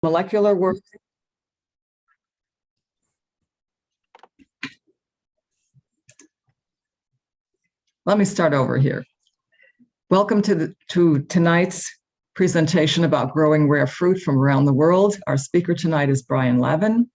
molecular work. Let me start over here. Welcome to tonight's presentation about growing rare fruit from around the world. Our speaker tonight is Brian Lavin.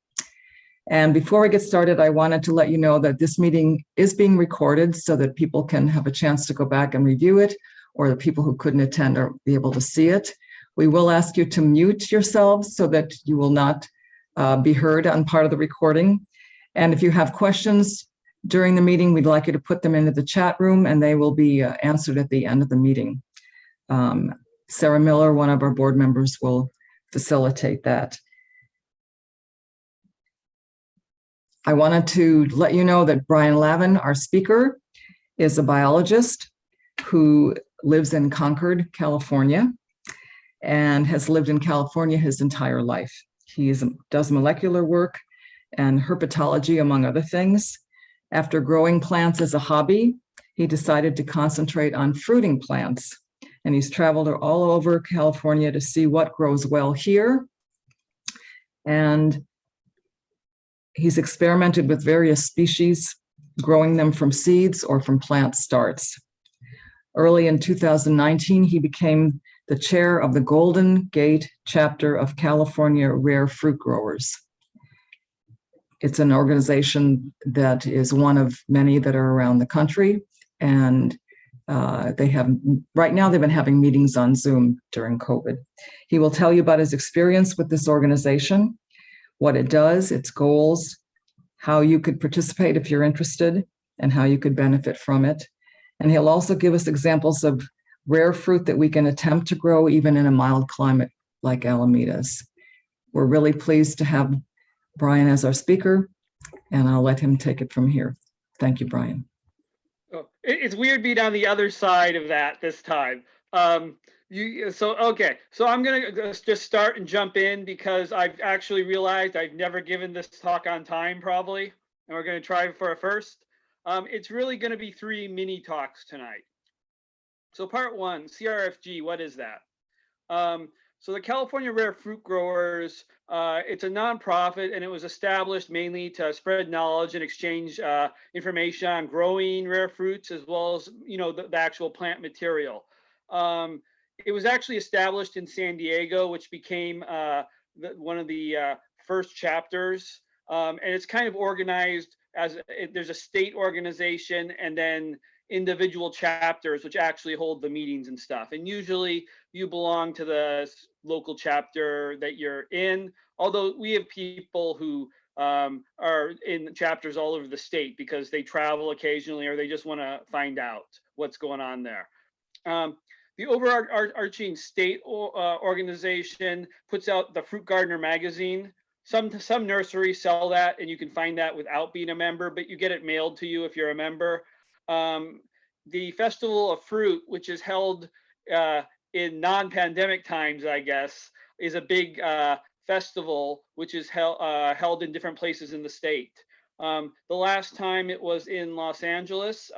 And before we get started, I wanted to let you know that this meeting is being recorded so that people can have a chance to go back and review it, or the people who couldn't attend or be able to see it. We will ask you to mute yourselves so that you will not be heard on part of the recording. And if you have questions during the meeting, we'd like you to put them into the chat room and they will be answered at the end of the meeting. Sarah Miller, one of our board members, will facilitate that. I wanted to let you know that Brian Lavin, our speaker, is a biologist who lives in Concord, California, and has lived in California his entire life. He does molecular work and herpetology, among other things. After growing plants as a hobby, he decided to concentrate on fruiting plants. And he's traveled all over California to see what grows well here. And he's experimented with various species, growing them from seeds or from plant starts. Early in 2019, he became the chair of the Golden Gate chapter of California Rare Fruit Growers. It's an organization that is one of many that are around the country. And right now they've been having meetings on Zoom during COVID. He will tell you about his experience with this organization, what it does, its goals, how you could participate if you're interested, and how you could benefit from it. And he'll also give us examples of rare fruit that we can attempt to grow even in a mild climate like Alameda's. We're really pleased to have Brian as our speaker, and I'll let him take it from here. Thank you, Brian. Oh, it's weird being on the other side of that this time. Okay, so I'm gonna just start and jump in because I've actually realized I've never given this talk on time probably, and we're gonna try for a first. It's really gonna be 3 mini talks tonight. So part 1, CRFG, what is that? So the California Rare Fruit Growers, it's a nonprofit, and it was established mainly to spread knowledge and exchange information on growing rare fruits, as well as the actual plant material. It was actually established in San Diego, which became one of the first chapters, and it's kind of organized as there's a state organization and then individual chapters which actually hold the meetings and stuff. And usually you belong to the local chapter that you're in, although we have people who are in chapters all over the state because they travel occasionally or they just want to find out what's going on there. The overarching state organization puts out the Fruit Gardener magazine. Some nurseries sell that, and you can find that without being a member, but you get it mailed to you if you're a member. The Festival of Fruit, which is held in non-pandemic times, I guess, is a big festival which is held in different places in the state. The last time it was in Los Angeles,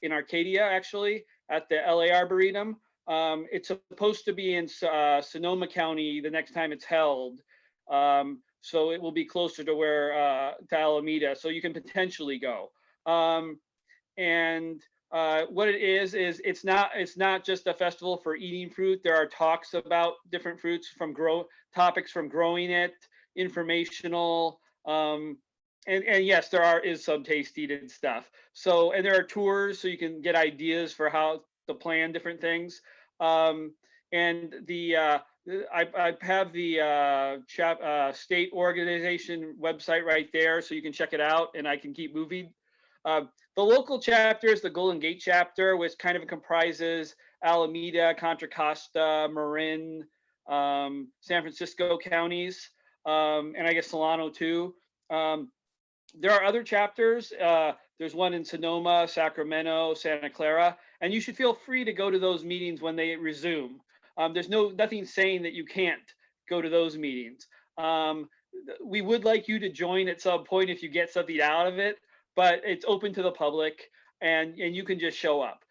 in Arcadia, actually, at the LA Arboretum. It's supposed to be in Sonoma County the next time it's held. So it will be closer to to Alameda, so you can potentially go. What it is it's not just a festival for eating fruit. There are talks about different fruits, topics from growing it, informational, and yes, there is some tasting stuff. So, and there are tours so you can get ideas for how to plan different things. And I have the state organization website right there, so you can check it out, and I can keep moving. The local chapter is the Golden Gate chapter, which kind of comprises Alameda, Contra Costa, Marin, San Francisco counties, and I guess Solano too. There are other chapters. There's one in Sonoma, Sacramento, Santa Clara, and you should feel free to go to those meetings when they resume. There's nothing saying that you can't go to those meetings. We would like you to join at some point if you get something out of it, but it's open to the public, and you can just show up.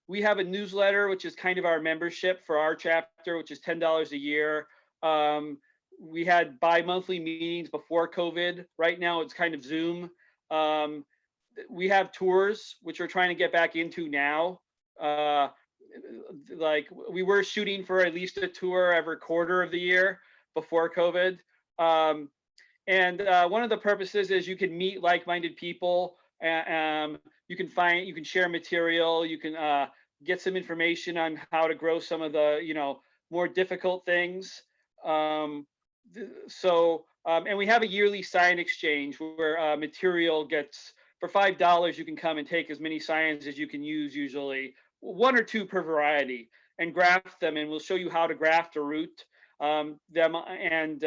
We have a newsletter, which is kind of our membership for our chapter, which is $10 a year. We had bi-monthly meetings before COVID. Right now it's kind of Zoom. We have tours, which we're trying to get back into now. Like we were shooting for at least a tour every quarter of the year before COVID. And one of the purposes is you can meet like-minded people. You can share material. You can get some information on how to grow some of the, more difficult things. And we have a yearly sign exchange where material gets, for $5, you can come and take as many signs as you can use, usually 1 or 2 per variety, and graft them. And we'll show you how to graft or root them, and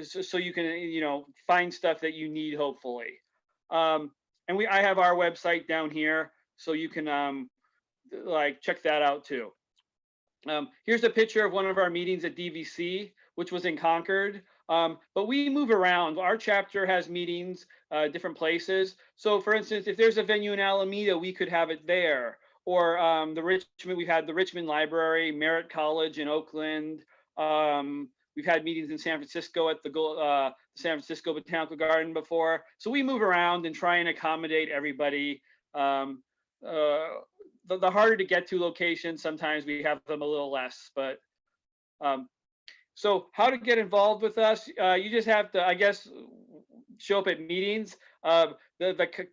so you can, find stuff that you need, hopefully. And I have our website down here, so you can check that out too. Here's a picture of one of our meetings at DVC, which was in Concord. But we move around. Our chapter has meetings different places. So for instance, if there's a venue in Alameda, we could have it there. Or we've had the Richmond Library, Merritt College in Oakland. We've had meetings in San Francisco at the San Francisco Botanical Garden before. So we move around and try and accommodate everybody. The harder to get to locations, sometimes we have them a little less. But so how to get involved with us? You just have to, I guess, show up at meetings. The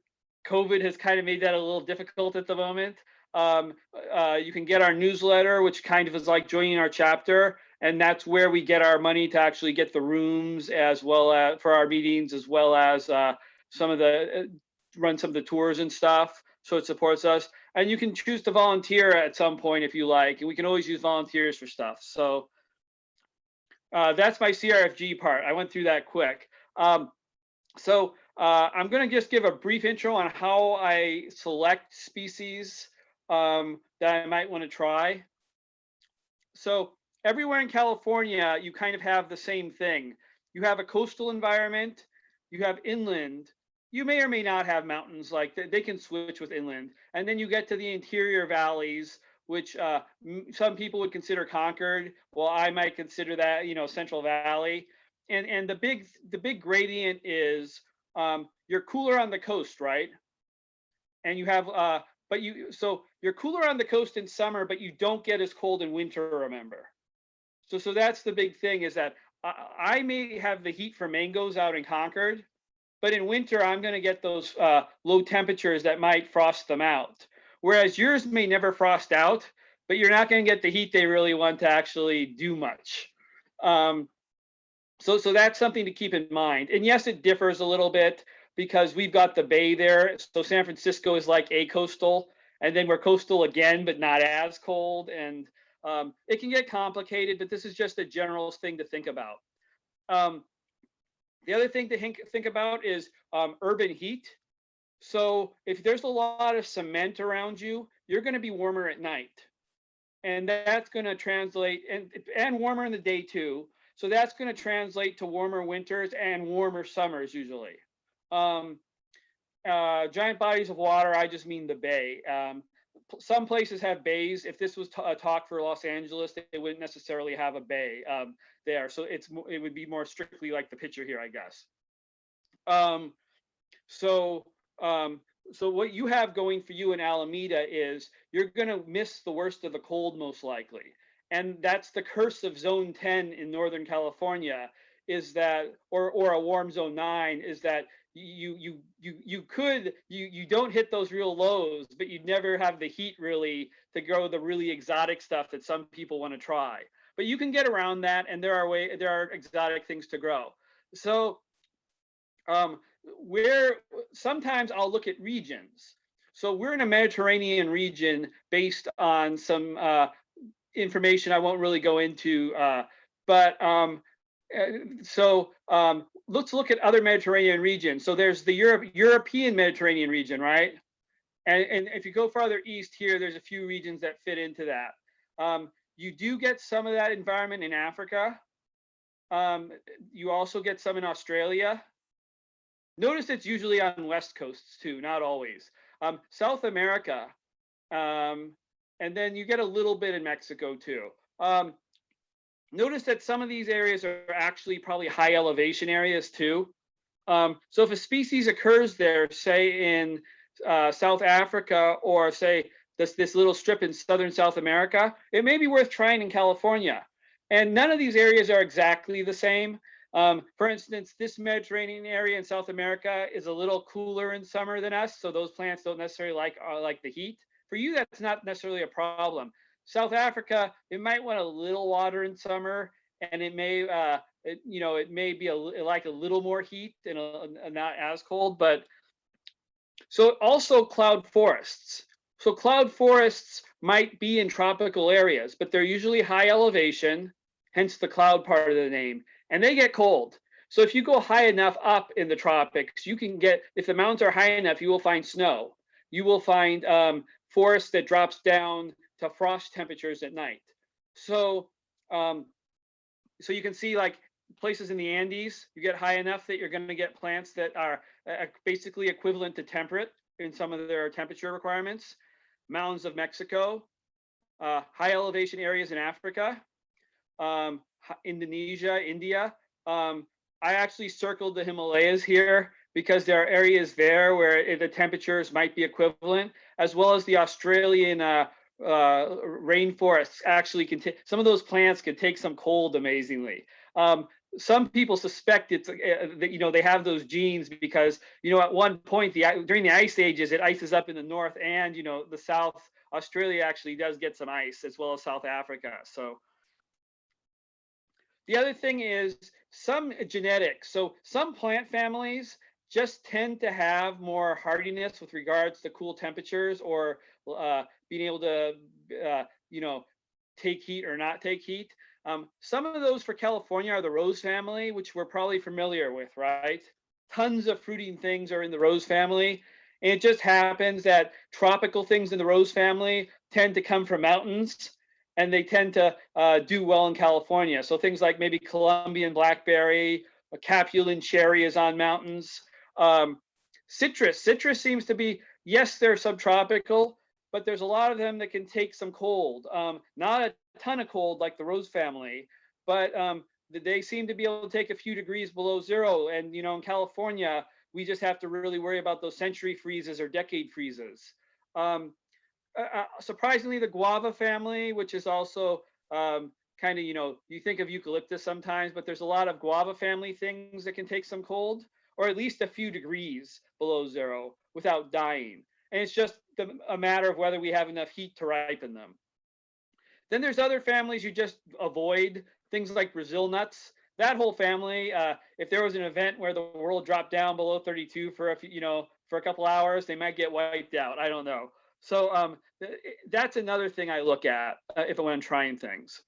COVID has kind of made that a little difficult at the moment. You can get our newsletter, which kind of is like joining our chapter, and that's where we get our money to actually get the rooms, as well as for our meetings, as well as run some of the tours and stuff. So it supports us, and you can choose to volunteer at some point if you like, and we can always use volunteers for stuff. So that's my CRFG part. I went through that quick. So I'm going to just give a brief intro on how I select species that I might want to try. So everywhere in California, you kind of have the same thing. You have a coastal environment, you have inland, you may or may not have mountains, like they can switch with inland. And then you get to the interior valleys, which some people would consider Concord. Well, I might consider that, Central Valley. And the big gradient is you're cooler on the coast, right? And you have so you're cooler on the coast in summer, but you don't get as cold in winter, remember. So that's the big thing, is that I may have the heat for mangoes out in Concord, but in winter I'm going to get those low temperatures that might frost them out. Whereas yours may never frost out, but you're not going to get the heat they really want to actually do much. So that's something to keep in mind. And yes, it differs a little bit because we've got the bay there. So San Francisco is like a-coastal, and then we're coastal again, but not as cold. And it can get complicated, but this is just a general thing to think about. The other thing to think about is urban heat. So if there's a lot of cement around you, you're going to be warmer at night. And that's going to translate, and warmer in the day too. So that's going to translate to warmer winters and warmer summers usually. Giant bodies of water, I just mean the bay. Some places have bays. If this was a talk for Los Angeles, they wouldn't necessarily have a bay there. So it would be more strictly like the picture here, I guess. So what you have going for you in Alameda is you're going to miss the worst of the cold, most likely. And that's the curse of zone 10 in Northern California, is that, or a warm zone 9, is that you don't hit those real lows, but you never have the heat really to grow the really exotic stuff that some people want to try. But you can get around that, and there are exotic things to grow. So sometimes I'll look at regions. So we're in a Mediterranean region based on some information I won't really go into, let's look at other Mediterranean regions. So there's the European Mediterranean region, right? And if you go farther east here, there's a few regions that fit into that. You do get some of that environment in Africa. You also get some in Australia. Notice it's usually on west coasts too, not always. South America, and then you get a little bit in Mexico too. Notice that some of these areas are actually probably high elevation areas too. So if a species occurs there, say in South Africa, or say this little strip in southern South America, it may be worth trying in California. And none of these areas are exactly the same. For instance, this Mediterranean area in South America is a little cooler in summer than us, so those plants don't necessarily like the heat. For you, that's not necessarily a problem. South Africa, it might want a little water in summer, and it may it may be like a little more heat and not as cold. But so also cloud forests. So cloud forests might be in tropical areas, but they're usually high elevation, hence the cloud part of the name, and they get cold. So if you go high enough up in the tropics, you can get, if the mountains are high enough, you will find snow. You will find forest that drops down to frost temperatures at night. So so you can see, like, places in the Andes, you get high enough that you're going to get plants that are basically equivalent to temperate in some of their temperature requirements. Mountains of Mexico, high elevation areas in Africa, Indonesia, India. I actually circled the Himalayas here because there are areas there where the temperatures might be equivalent, as well as the Australian rainforests actually can take, some of those plants can take some cold amazingly. Some people suspect it's that they have those genes because at one point during the ice ages, it ices up in the north, and the South. Australia actually does get some ice, as well as South Africa. So the other thing is some genetics. So some plant families just tend to have more hardiness with regards to cool temperatures, or being able to take heat or not take heat. Some of those for California are the rose family, which we're probably familiar with, right? Tons of fruiting things are in the rose family. And it just happens that tropical things in the rose family tend to come from mountains, and they tend to do well in California. So things like maybe Colombian blackberry, a Capulan cherry is on mountains. Citrus seems to be, yes, they're subtropical, but there's a lot of them that can take some cold. Not a ton of cold like the rose family, but they seem to be able to take a few degrees below zero. And in California, we just have to really worry about those century freezes or decade freezes. Surprisingly, the guava family, which is also kind of, you think of eucalyptus sometimes, but there's a lot of guava family things that can take some cold, or at least a few degrees below zero without dying. And it's just a matter of whether we have enough heat to ripen them. Then there's other families you just avoid, things like Brazil nuts. That whole family, if there was an event where the world dropped down below 32 for a couple hours, they might get wiped out. I don't know. So that's another thing I look at if I'm trying things.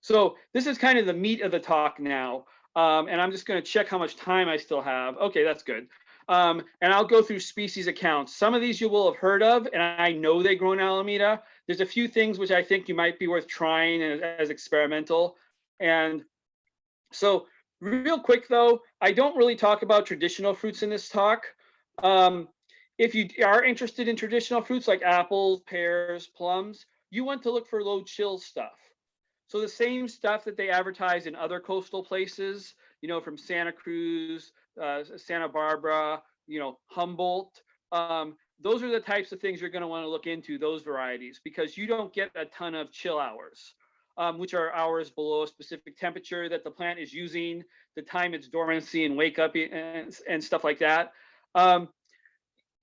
So this is kind of the meat of the talk now. And I'm just going to check how much time I still have. Okay, that's good. And I'll go through species accounts. Some of these you will have heard of, and I know they grow in Alameda. There's a few things which I think you might be worth trying as experimental. And so real quick, though, I don't really talk about traditional fruits in this talk. If you are interested in traditional fruits like apples, pears, plums, you want to look for low chill stuff. So the same stuff that they advertise in other coastal places, from Santa Cruz, Santa Barbara, Humboldt. Those are the types of things you're going to want to look into, those varieties, because you don't get a ton of chill hours, which are hours below a specific temperature that the plant is using, the time its dormancy and wake up and stuff like that.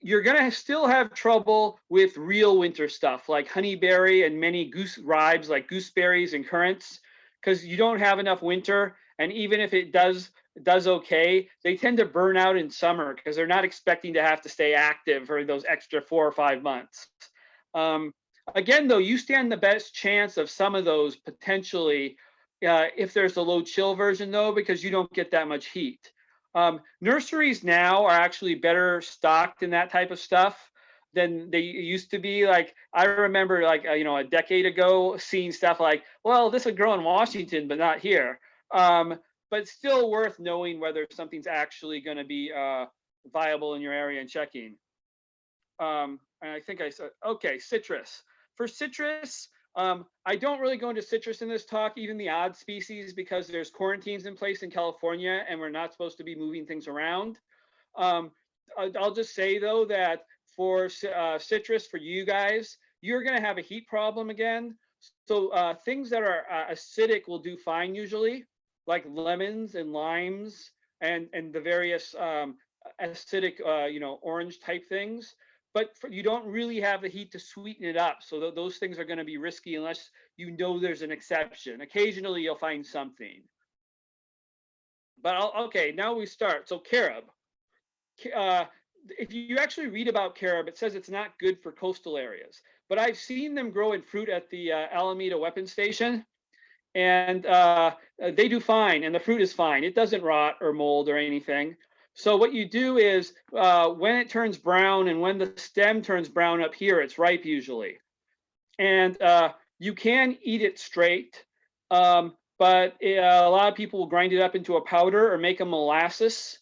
You're going to still have trouble with real winter stuff like honeyberry and many ribes like gooseberries and currants, because you don't have enough winter. And even if it does okay, they tend to burn out in summer because they're not expecting to have to stay active for those extra 4 or 5 months. Again, though, you stand the best chance of some of those potentially if there's the low chill version, though, because you don't get that much heat. Nurseries now are actually better stocked in that type of stuff than they used to be. Like I remember, like a decade ago, seeing stuff like, well, this would grow in Washington, but not here. But still worth knowing whether something's actually going to be viable in your area and checking. And I think I said, okay, citrus. For citrus, I don't really go into citrus in this talk, even the odd species, because there's quarantines in place in California and we're not supposed to be moving things around. I'll just say though that for citrus, for you guys, you're going to have a heat problem again. So things that are acidic will do fine usually, like lemons and limes and the various acidic, orange type things. But you don't really have the heat to sweeten it up. So those things are going to be risky unless you know there's an exception. Occasionally you'll find something. But okay, now we start. So carob. If you actually read about carob, it says it's not good for coastal areas. But I've seen them grow in fruit at the Alameda weapons station. And they do fine, and the fruit is fine. It doesn't rot or mold or anything. So what you do is when it turns brown and when the stem turns brown up here, it's ripe usually. And you can eat it straight, but a lot of people will grind it up into a powder or make a molasses.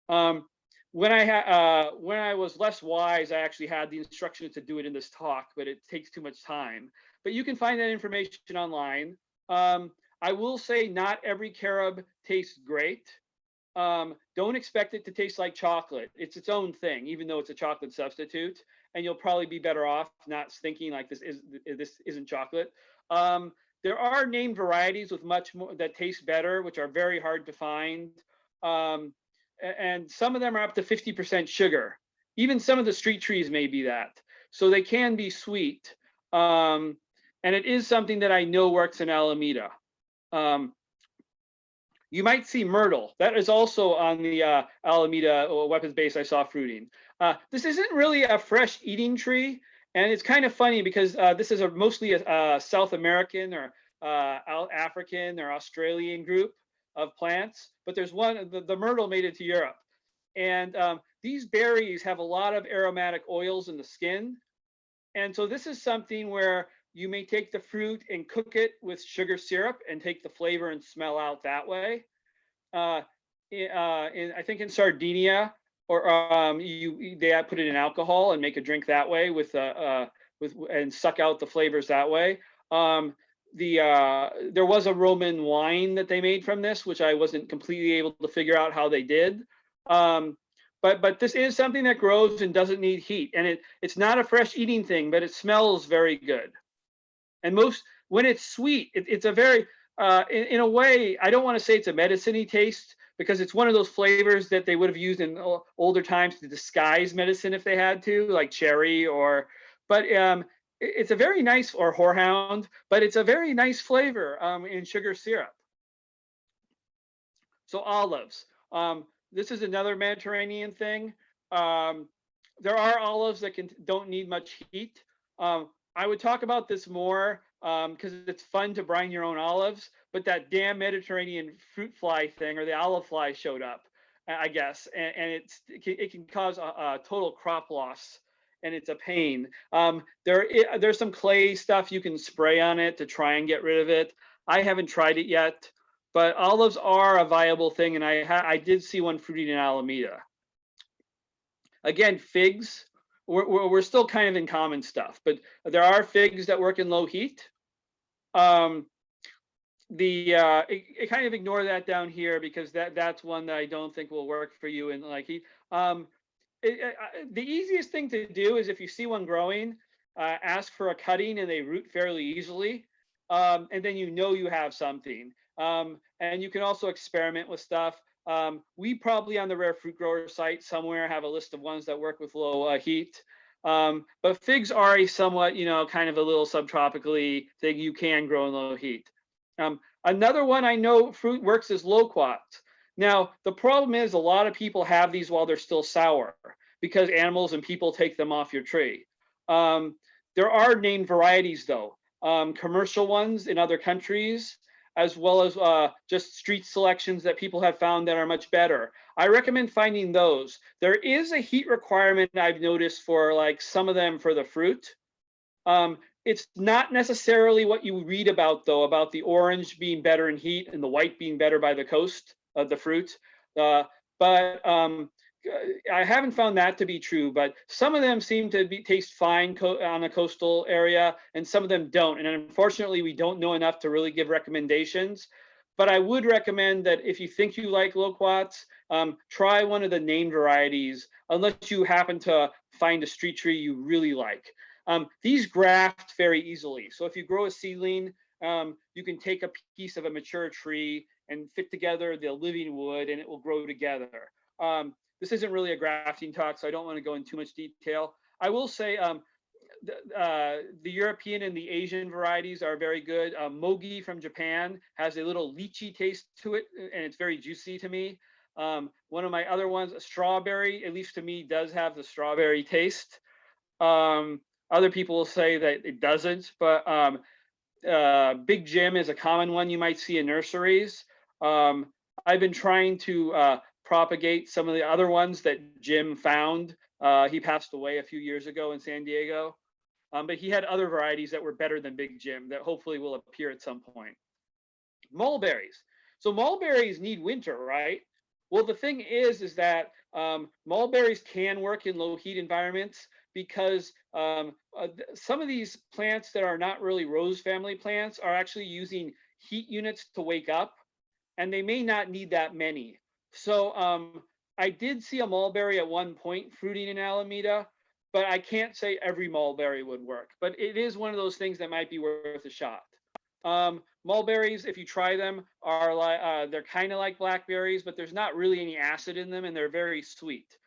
When I was less wise, I actually had the instructions to do it in this talk, but it takes too much time. But you can find that information online. I will say not every carob tastes great. Don't expect it to taste like chocolate. It's its own thing, even though it's a chocolate substitute. And you'll probably be better off not thinking like this isn't chocolate. There are named varieties with much more that taste better, which are very hard to find. And some of them are up to 50% sugar. Even some of the street trees may be that. So they can be sweet. And it is something that I know works in Alameda. You might see Myrtle. That is also on the Alameda weapons base I saw fruiting. This isn't really a fresh eating tree. And it's kind of funny because this is mostly a South American or African or Australian group of plants. But there's one, the Myrtle made it to Europe. And these berries have a lot of aromatic oils in the skin. And so this is something where you may take the fruit and cook it with sugar syrup and take the flavor and smell out that way. I think in Sardinia, or they put it in alcohol and make a drink that way and suck out the flavors that way. There was a Roman wine that they made from this, which I wasn't completely able to figure out how they did. But this is something that grows and doesn't need heat, and it's not a fresh eating thing, but it smells very good. And when it's sweet, it's a very, in a way, I don't want to say it's a medicine-y taste because it's one of those flavors that they would have used in older times to disguise medicine if they had to, like cherry but it's a very nice, or horehound, but it's a very nice flavor in sugar syrup. So olives. This is another Mediterranean thing. There are olives that don't need much heat. I would talk about this more because it's fun to brine your own olives, but that damn Mediterranean fruit fly thing, or the olive fly, showed up, I guess, and it can cause a total crop loss, and it's a pain. There's some clay stuff you can spray on it to try and get rid of it. I haven't tried it yet, but olives are a viable thing, and I did see one fruiting in Alameda. Again, figs. We're still kind of in common stuff, but there are figs that work in low heat. Kind of ignore that down here because that's one that I don't think will work for you in like heat. The easiest thing to do is if you see one growing, ask for a cutting, and they root fairly easily, and then you have something. And you can also experiment with stuff. We probably on the Rare Fruit Grower site somewhere have a list of ones that work with low heat. But figs are a somewhat, kind of a little subtropically thing you can grow in low heat. Another one I know fruit works is loquats. Now, the problem is a lot of people have these while they're still sour because animals and people take them off your tree. There are named varieties though, commercial ones in other countries, as well as just street selections that people have found that are much better. I recommend finding those. There is a heat requirement I've noticed for like some of them for the fruit. It's not necessarily what you read about though, about the orange being better in heat and the white being better by the coast of the fruit. But I haven't found that to be true, but some of them seem to taste fine on a coastal area, and some of them don't. And unfortunately, we don't know enough to really give recommendations. But I would recommend that if you think you like loquats, try one of the named varieties, unless you happen to find a street tree you really like. These graft very easily. So if you grow a seedling, you can take a piece of a mature tree and fit together the living wood, and it will grow together. This isn't really a grafting talk, so I don't want to go into too much detail. I will say the European and the Asian varieties are very good. Mogi from Japan has a little lychee taste to it, and it's very juicy to me. One of my other ones, a strawberry, at least to me, does have the strawberry taste. Other people will say that it doesn't, but Big Jim is a common one you might see in nurseries. I've been trying to propagate some of the other ones that Jim found. He passed away a few years ago in San Diego, but he had other varieties that were better than Big Jim that hopefully will appear at some point. Mulberries. So mulberries need winter, right? Well, the thing is that mulberries can work in low heat environments because some of these plants that are not really rose family plants are actually using heat units to wake up, and they may not need that many. So I did see a mulberry at one point fruiting in Alameda, but I can't say every mulberry would work. But it is one of those things that might be worth a shot. Mulberries, if you try them, are like they're kind of like blackberries, but there's not really any acid in them, and they're very sweet.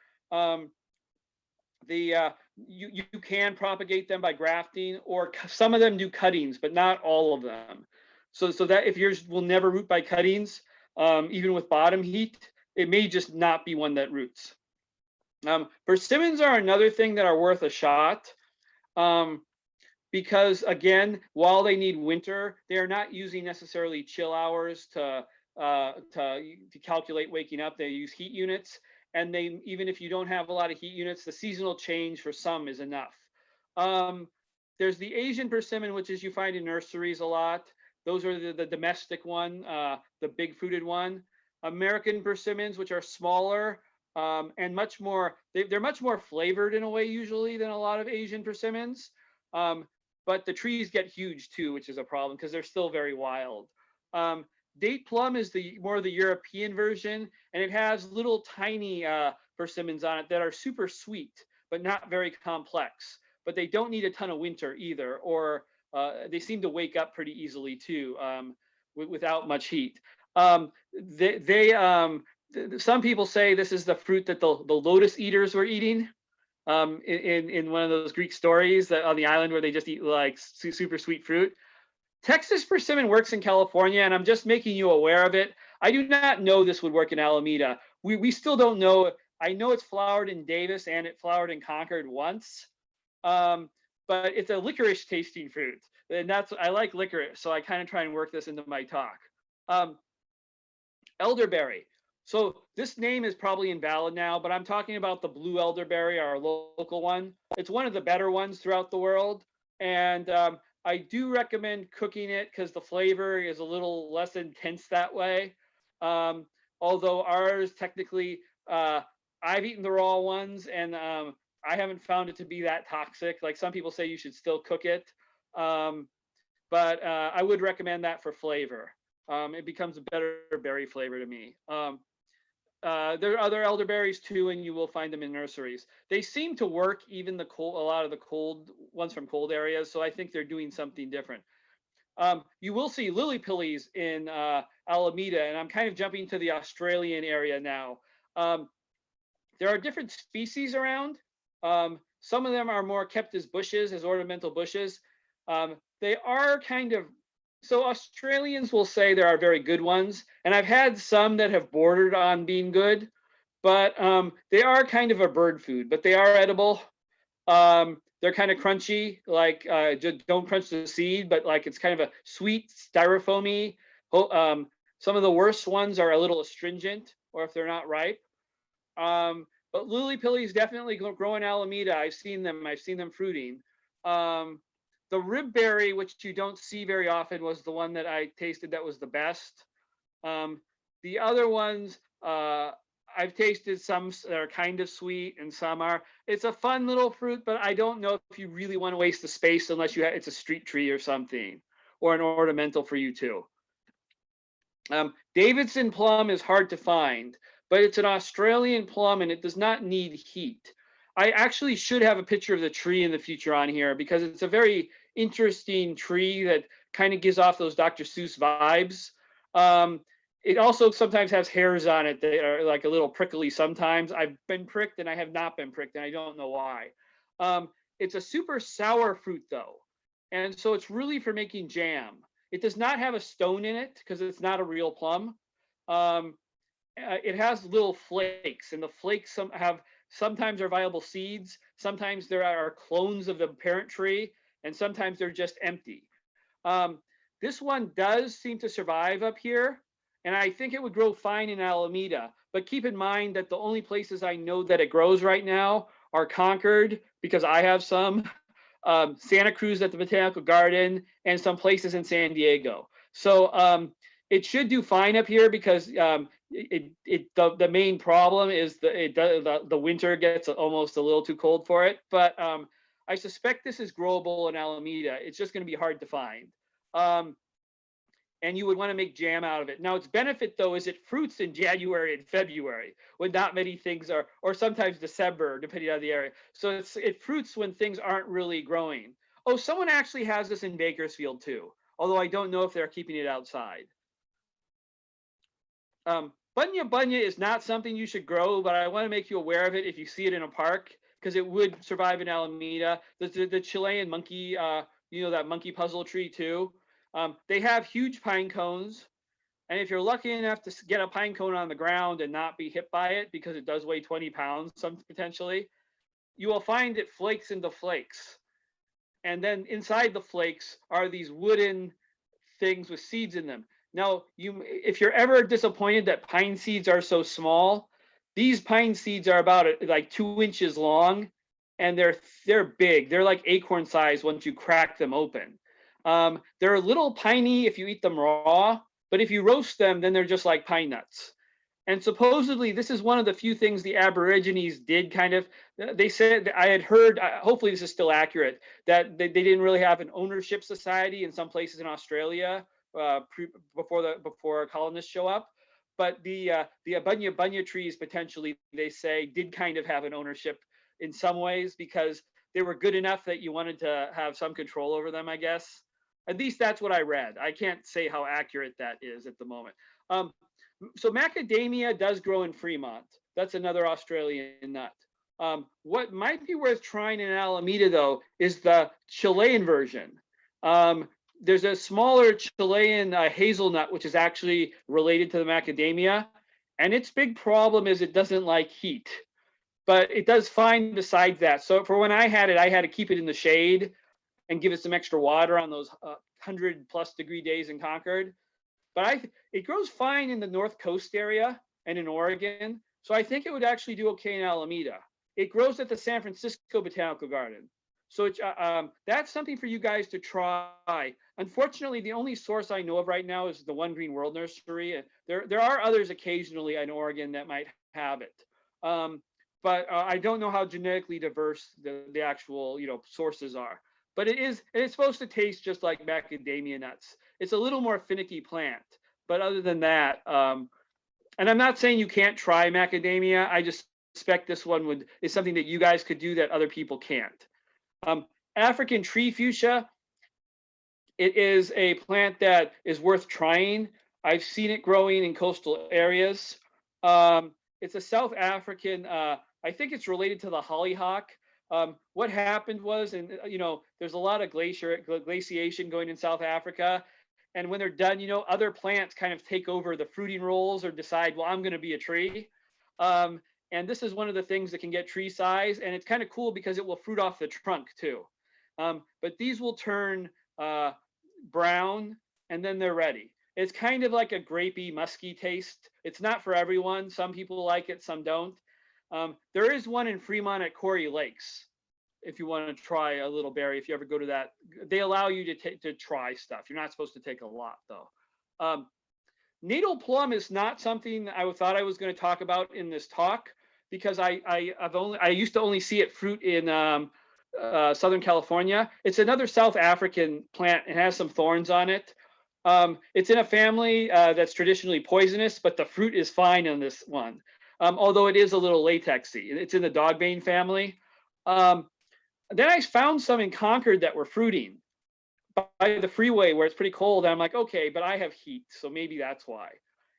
You can propagate them by grafting, or some of them do cuttings, but not all of them. So that if yours will never root by cuttings, even with bottom heat, it may just not be one that roots. Persimmons are another thing that are worth a shot. Because again, while they need winter, they are not using necessarily chill hours to calculate waking up. They use heat units, and they, even if you don't have a lot of heat units, the seasonal change for some is enough. There's the Asian persimmon, which is you find in nurseries a lot. Those are the domestic one, the big fruited one. American persimmons, which are smaller and much more, they're much more flavored in a way usually than a lot of Asian persimmons. But the trees get huge too, which is a problem because they're still very wild. Date plum is more the European version, and it has little tiny persimmons on it that are super sweet, but not very complex. But they don't need a ton of winter either, or they seem to wake up pretty easily too, without much heat. Some people say this is the fruit that the lotus eaters were eating. In one of those Greek stories that on the island where they just eat like super sweet fruit. Texas persimmon works in California, and I'm just making you aware of it. I do not know this would work in Alameda. We still don't know. I know it's flowered in Davis and it flowered in Concord once, but it's a licorice tasting fruit, and I like licorice, so I kind of try and work this into my talk. Elderberry. So this name is probably invalid now, but I'm talking about the blue elderberry, our local one. It's one of the better ones throughout the world. And I do recommend cooking it because the flavor is a little less intense that way. Although ours technically, I've eaten the raw ones, and I haven't found it to be that toxic. Like some people say you should still cook it. But I would recommend that for flavor. It becomes a better berry flavor to me. There are other elderberries too, and you will find them in nurseries. They seem to work even a lot of the cold ones from cold areas, so I think they're doing something different. You will see lily pillies in Alameda, and I'm kind of jumping to the Australian area now. There are different species around. Some of them are more kept as bushes, as ornamental bushes. They are kind of, so Australians will say there are very good ones, and I've had some that have bordered on being good, but they are kind of a bird food, but they are edible. They're kind of crunchy, like just don't crunch the seed, but like it's kind of a sweet styrofoamy. Some of the worst ones are a little astringent, or if they're not ripe. But lily pillies definitely grow in Alameda. I've seen them fruiting. The ribberry, which you don't see very often, was the one that I tasted that was the best. The other ones, I've tasted some that are kind of sweet and some are. It's a fun little fruit, but I don't know if you really want to waste the space unless you have, it's a street tree or something, or an ornamental for you too. Davidson plum is hard to find, but it's an Australian plum and it does not need heat. I actually should have a picture of the tree in the future on here because it's a very interesting tree that kind of gives off those Dr. Seuss vibes. It also sometimes has hairs on it that are like a little prickly sometimes. I've been pricked and I have not been pricked and I don't know why. It's a super sour fruit though. And so it's really for making jam. It does not have a stone in it because it's not a real plum. It has little flakes, and the flakes sometimes are viable seeds, sometimes there are clones of the parent tree, and sometimes they're just empty. This one does seem to survive up here, and I think it would grow fine in Alameda. But keep in mind that the only places I know that it grows right now are Concord, because I have some, Santa Cruz at the Botanical Garden, and some places in San Diego. So it should do fine up here because the main problem is the winter gets almost a little too cold for it. But I suspect this is growable in Alameda. It's just going to be hard to find. And you would want to make jam out of it. Now, its benefit, though, is it fruits in January and February when not many things are, or sometimes December, depending on the area. So it fruits when things aren't really growing. Oh, someone actually has this in Bakersfield, too, although I don't know if they're keeping it outside. Bunya bunya is not something you should grow, but I want to make you aware of it if you see it in a park, because it would survive in Alameda. The Chilean monkey, that monkey puzzle tree, too. They have huge pine cones, and if you're lucky enough to get a pine cone on the ground and not be hit by it, because it does weigh 20 pounds, potentially, you will find it flakes into flakes. And then inside the flakes are these wooden things with seeds in them. Now, if you're ever disappointed that pine seeds are so small, these pine seeds are about like 2 inches long, and they're big. They're like acorn size once you crack them open. They're a little piney if you eat them raw, but if you roast them, then they're just like pine nuts. And supposedly, this is one of the few things the Aborigines did kind of. They said, I had heard, hopefully this is still accurate, that they didn't really have an ownership society in some places in Australia before colonists show up. But the bunya bunya trees potentially, they say, did kind of have an ownership in some ways because they were good enough that you wanted to have some control over them, I guess. At least that's what I read. I can't say how accurate that is at the moment. So macadamia does grow in Fremont. That's another Australian nut. What might be worth trying in Alameda, though, is the Chilean version. There's a smaller Chilean hazelnut, which is actually related to the macadamia. And its big problem is it doesn't like heat. But it does fine besides that. So for when I had to keep it in the shade and give it some extra water on those 100+ degree days in Concord. But it grows fine in the North Coast area and in Oregon. So I think it would actually do okay in Alameda. It grows at the San Francisco Botanical Garden. So that's something for you guys to try. Unfortunately, the only source I know of right now is the One Green World Nursery. There are others occasionally in Oregon that might have it. But I don't know how genetically diverse the actual sources are. But it's supposed to taste just like macadamia nuts. It's a little more finicky plant. But other than that, and I'm not saying you can't try macadamia. I just suspect this one is something that you guys could do that other people can't. African tree fuchsia, it is a plant that is worth trying. I've seen it growing in coastal areas. It's a South African, I think it's related to the hollyhock. What happened was, and there's a lot of glaciation going in South Africa. And when they're done, other plants kind of take over the fruiting roles or decide, well, I'm going to be a tree. And this is one of the things that can get tree size. And it's kind of cool because it will fruit off the trunk too. But these will turn brown and then they're ready. It's kind of like a grapey, musky taste. It's not for everyone. Some people like it, some don't. There is one in Fremont at Quarry Lakes. If you want to try a little berry, if you ever go to that, they allow you to try stuff. You're not supposed to take a lot though. Natal plum is not something I thought I was going to talk about in this talk because I used to only see it fruit in Southern California. It's another South African plant. It has some thorns on it. It's in a family that's traditionally poisonous, but the fruit is fine on this one, although it is a little latexy. It's in the dogbane family. Then I found some in Concord that were fruiting by the freeway where it's pretty cold. And I'm like, okay, but I have heat, so maybe that's why.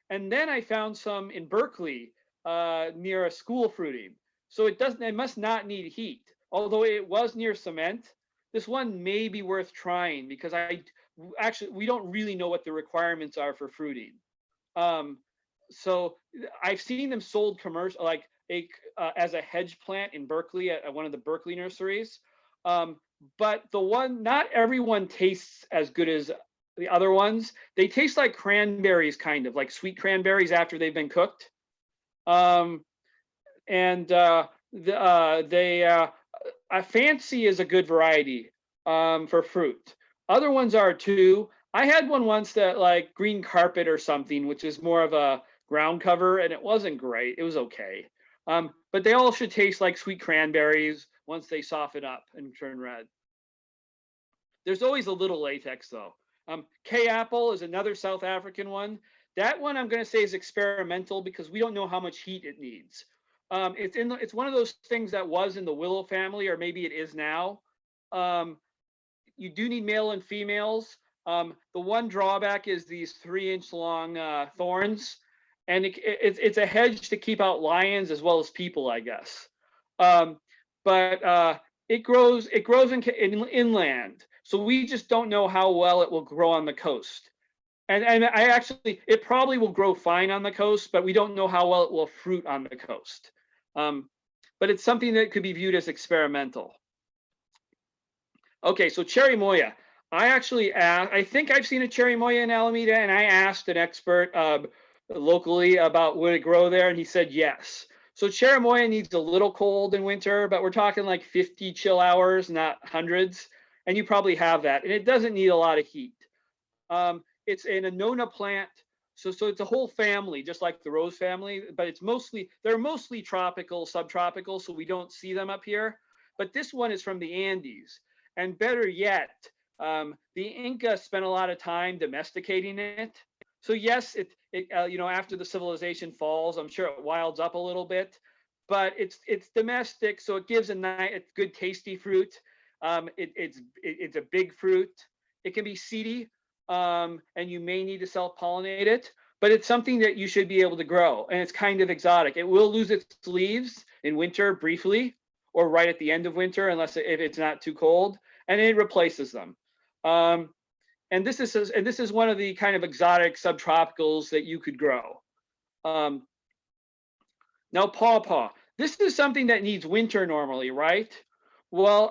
And then I found some in Berkeley near a school fruiting. So it must not need heat. Although it was near cement, this one may be worth trying because we don't really know what the requirements are for fruiting. So I've seen them sold commercial, like as a hedge plant in Berkeley at one of the Berkeley nurseries. But not everyone tastes as good as the other ones. They taste like cranberries, kind of like sweet cranberries after they've been cooked. Fancy is a good variety for fruit. Other ones are too. I had one once that like green carpet or something, which is more of a ground cover, and it wasn't great. It was okay. But they all should taste like sweet cranberries once they soften up and turn red. There's always a little latex though. K-apple is another South African one. That one I'm going to say is experimental because we don't know how much heat it needs. It's one of those things that was in the willow family, or maybe it is now. You do need male and females. The one drawback is these 3-inch long thorns, and it's a hedge to keep out lions as well as people, I guess. But it grows in inland, so we just don't know how well it will grow on the coast. And it probably will grow fine on the coast, but we don't know how well it will fruit on the coast. But it's something that could be viewed as experimental. Okay, so cherry Moya. I think I've seen a cherry Moya in Alameda, and I asked an expert locally about would it grow there, and he said yes. So cherry Moya needs a little cold in winter, but we're talking like 50 chill hours, not hundreds, and you probably have that. And it doesn't need a lot of heat. It's an Annona plant, so it's a whole family, just like the rose family, but they're mostly tropical, subtropical, so we don't see them up here. But this one is from the Andes, and better yet, the Inca spent a lot of time domesticating it. So yes, after the civilization falls, I'm sure it wilds up a little bit, but it's domestic, so it gives a good tasty fruit. It's a big fruit. It can be seedy, and you may need to self-pollinate it, but it's something that you should be able to grow, and it's kind of exotic. It will lose its leaves in winter briefly, or right at the end of winter, if it's not too cold, and it replaces them. And this is one of the kind of exotic subtropicals that you could grow. Now, pawpaw. This is something that needs winter normally, right? Well,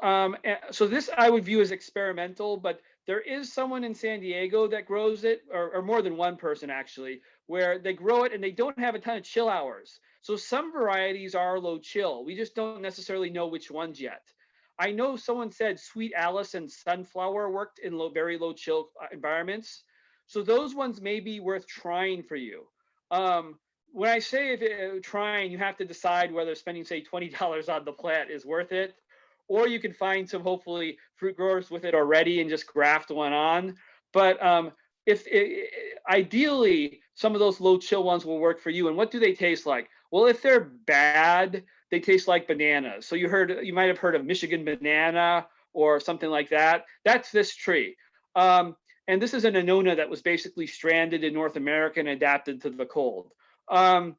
so this I would view as experimental, but there is someone in San Diego that grows it, or more than one person actually, where they grow it and they don't have a ton of chill hours. So some varieties are low chill. We just don't necessarily know which ones yet. I know someone said Sweet Alice and Sunflower worked in very low chill environments. So those ones may be worth trying for you. When I say trying, you have to decide whether spending, say, $20 on the plant is worth it, or you can find some hopefully fruit growers with it already and just graft one on. But ideally, some of those low chill ones will work for you. And what do they taste like? Well, if they're bad, they taste like bananas. So you might have heard of Michigan banana or something like that. That's this tree. And this is an Annona that was basically stranded in North America and adapted to the cold. So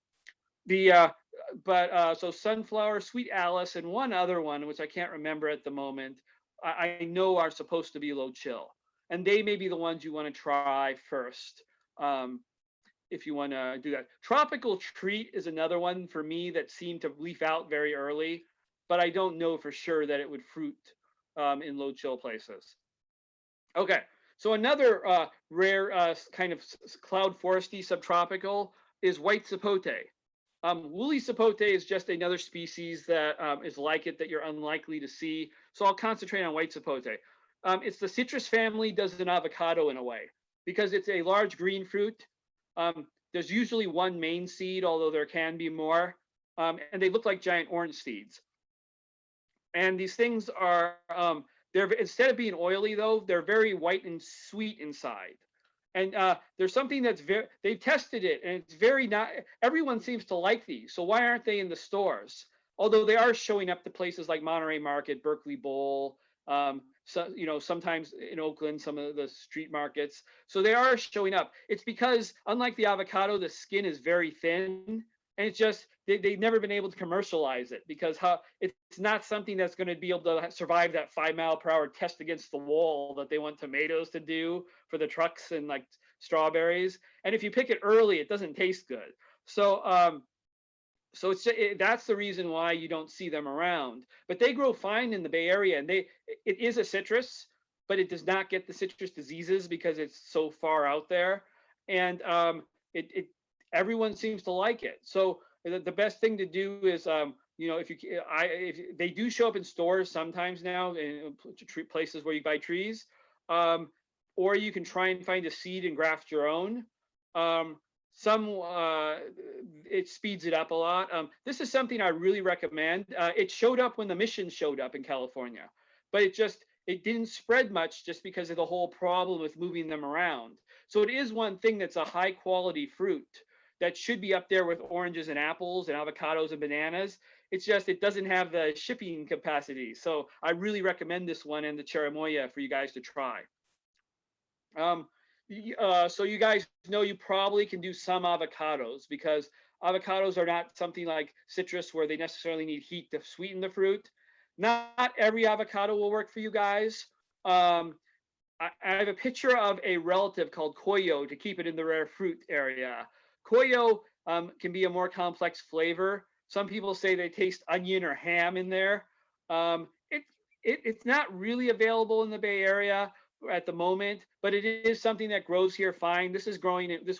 Sunflower, Sweet Alice, and one other one, which I can't remember at the moment, I know are supposed to be low chill. And they may be the ones you want to try first. If you want to do that. Tropical Treat is another one for me that seemed to leaf out very early, but I don't know for sure that it would fruit in low chill places. Okay, so another rare kind of cloud foresty subtropical is white sapote. Woolly sapote is just another species that is like it that you're unlikely to see. So I'll concentrate on white sapote. It's the citrus family does an avocado in a way, because it's a large green fruit. There's usually one main seed, although there can be more, and they look like giant orange seeds. And these things are, they're, instead of being oily though, they're very white and sweet inside. And there's something that's very, they've tested it and it's very not, everyone seems to like these. So why aren't they in the stores? Although they are showing up to places like Monterey Market, Berkeley Bowl, so, you know, sometimes in Oakland, some of the street markets. So they are showing up. It's because unlike the avocado, the skin is very thin, and it's just they've never been able to commercialize it because it's not something that's going to be able to survive that 5-mile-per-hour test against the wall that they want tomatoes to do for the trucks and like strawberries. And if you pick it early, it doesn't taste good. So so it's that's the reason why you don't see them around. But they grow fine in the Bay Area, and it is a citrus, but it does not get the citrus diseases because it's so far out there. And everyone seems to like it. So the best thing to do is, you know, if they do show up in stores sometimes now in places where you buy trees, or you can try and find a seed and graft your own. It speeds it up a lot. This is something I really recommend. It showed up when the mission showed up in California, but it didn't spread much just because of the whole problem with moving them around. So it is one thing that's a high quality fruit that should be up there with oranges and apples and avocados and bananas. It's just, it doesn't have the shipping capacity. So I really recommend this one and the cherimoya for you guys to try. So you guys know you probably can do some avocados because avocados are not something like citrus where they necessarily need heat to sweeten the fruit. Not every avocado will work for you guys. I have a picture of a relative called Koyo to keep it in the rare fruit area. Koyo can be a more complex flavor. Some people say they taste onion or ham in there. It's not really available in the Bay Area at the moment, but it is something that grows here fine. This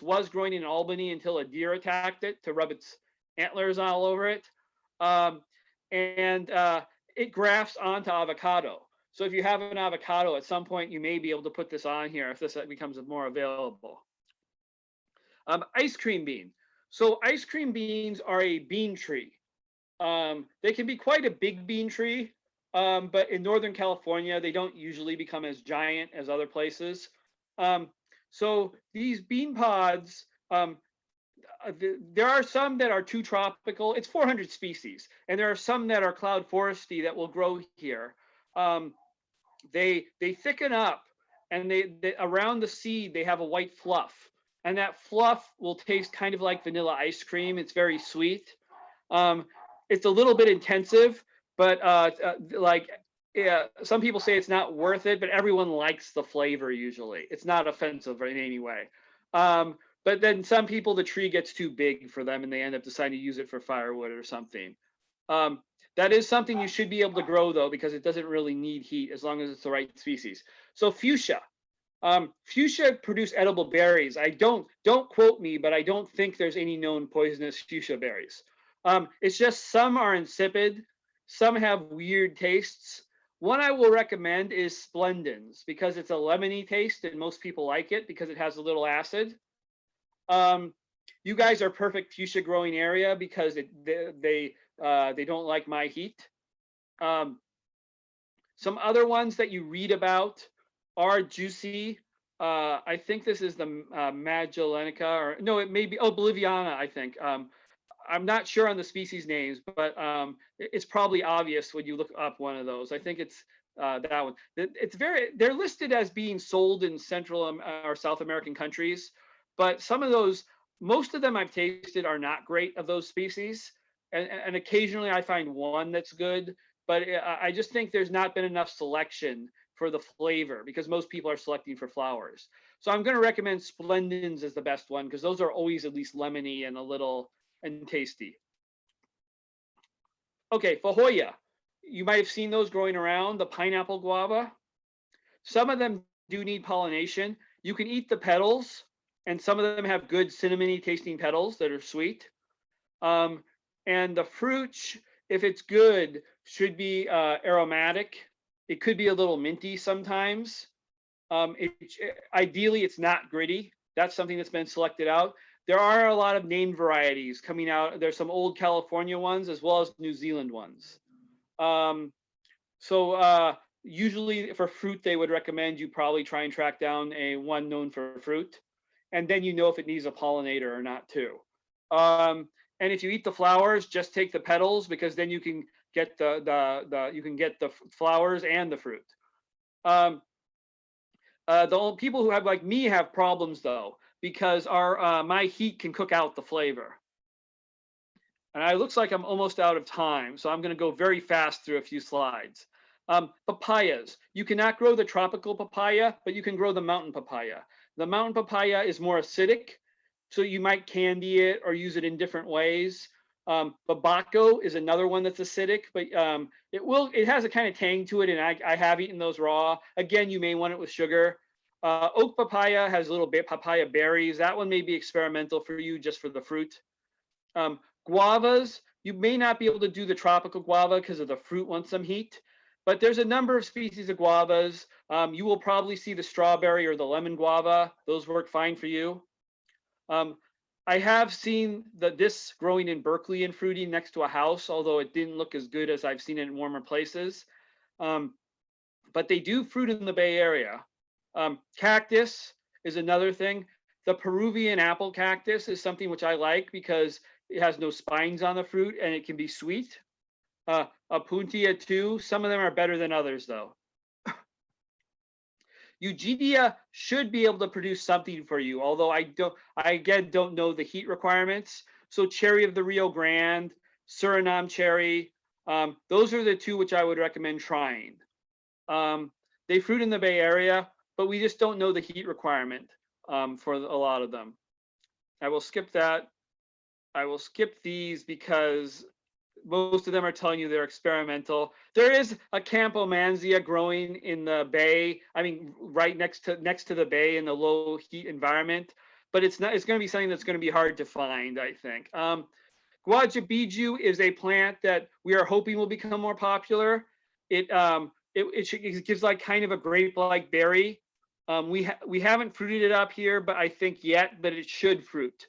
was growing in Albany until a deer attacked it to rub its antlers all over it. It grafts onto avocado. So if you have an avocado, at some point you may be able to put this on here if this becomes more available. Ice cream bean. So ice cream beans are a bean tree. They can be quite a big bean tree. But in Northern California, they don't usually become as giant as other places. So these bean pods, there are some that are too tropical. It's 400 species. And there are some that are cloud foresty that will grow here. They thicken up, and they around the seed, they have a white fluff. And that fluff will taste kind of like vanilla ice cream. It's very sweet. It's a little bit intensive. But some people say it's not worth it, but everyone likes the flavor usually. It's not offensive in any way. But then some people, the tree gets too big for them and they end up deciding to use it for firewood or something. That is something you should be able to grow though, because it doesn't really need heat as long as it's the right species. So fuchsia. Fuchsia produce edible berries. Don't quote me, but I don't think there's any known poisonous fuchsia berries. It's just some are insipid. Some have weird tastes. One I will recommend is Splendens because it's a lemony taste and most people like it because it has a little acid. You guys are perfect fuchsia growing area because they don't like my heat. Some other ones that you read about are juicy. I think this is the Magellanica, or no, it may be, Boliviana, I think. I'm not sure on the species names, but it's probably obvious when you look up one of those. I think it's that one. They're listed as being sold in Central or South American countries, but some of those, most of them I've tasted are not great of those species. And occasionally I find one that's good, but I just think there's not been enough selection for the flavor because most people are selecting for flowers. So I'm going to recommend Splendens as the best one because those are always at least lemony and a little and tasty. Okay, Fajoya. You might have seen those growing around, the pineapple guava. Some of them do need pollination. You can eat the petals, and some of them have good cinnamony tasting petals that are sweet. And the fruit, if it's good, should be aromatic. It could be a little minty sometimes. Ideally, it's not gritty. That's something that's been selected out. There are a lot of named varieties coming out. There's some old California ones as well as New Zealand ones. Usually for fruit, they would recommend you probably try and track down one known for fruit, and then you know if it needs a pollinator or not too. And if you eat the flowers, just take the petals, because then you can get the flowers and the fruit. The old people who have, like me, have problems though, because my heat can cook out the flavor. And it looks like I'm almost out of time, so I'm going to go very fast through a few slides. Papayas. You cannot grow the tropical papaya, but you can grow the mountain papaya. The mountain papaya is more acidic, so you might candy it or use it in different ways. Babaco is another one that's acidic, but it has a kind of tang to it, and I have eaten those raw. Again, you may want it with sugar. Oak papaya has little papaya berries. That one may be experimental for you, just for the fruit. Guavas, you may not be able to do the tropical guava because of the fruit wants some heat, but there's a number of species of guavas. You will probably see the strawberry or the lemon guava. Those work fine for you. I have seen this growing in Berkeley and fruiting next to a house, although it didn't look as good as I've seen it in warmer places. But they do fruit in the Bay Area. Cactus is another thing. The Peruvian apple cactus is something which I like because it has no spines on the fruit and it can be sweet. Apuntia too. Some of them are better than others though. Eugenia should be able to produce something for you, although I again don't know the heat requirements. So cherry of the Rio Grande, Suriname cherry, those are the two which I would recommend trying. They fruit in the Bay Area, but we just don't know the heat requirement for a lot of them. I will skip that. I will skip these because most of them are telling you they're experimental. There is a Campo Manzia growing in the bay. I mean, right next to the bay in the low heat environment, but it's going to be something that's going to be hard to find, I think. Guajibiju is a plant that we are hoping will become more popular. It gives like kind of a grape-like berry. We haven't fruited it up here, but I think yet, but it should fruit.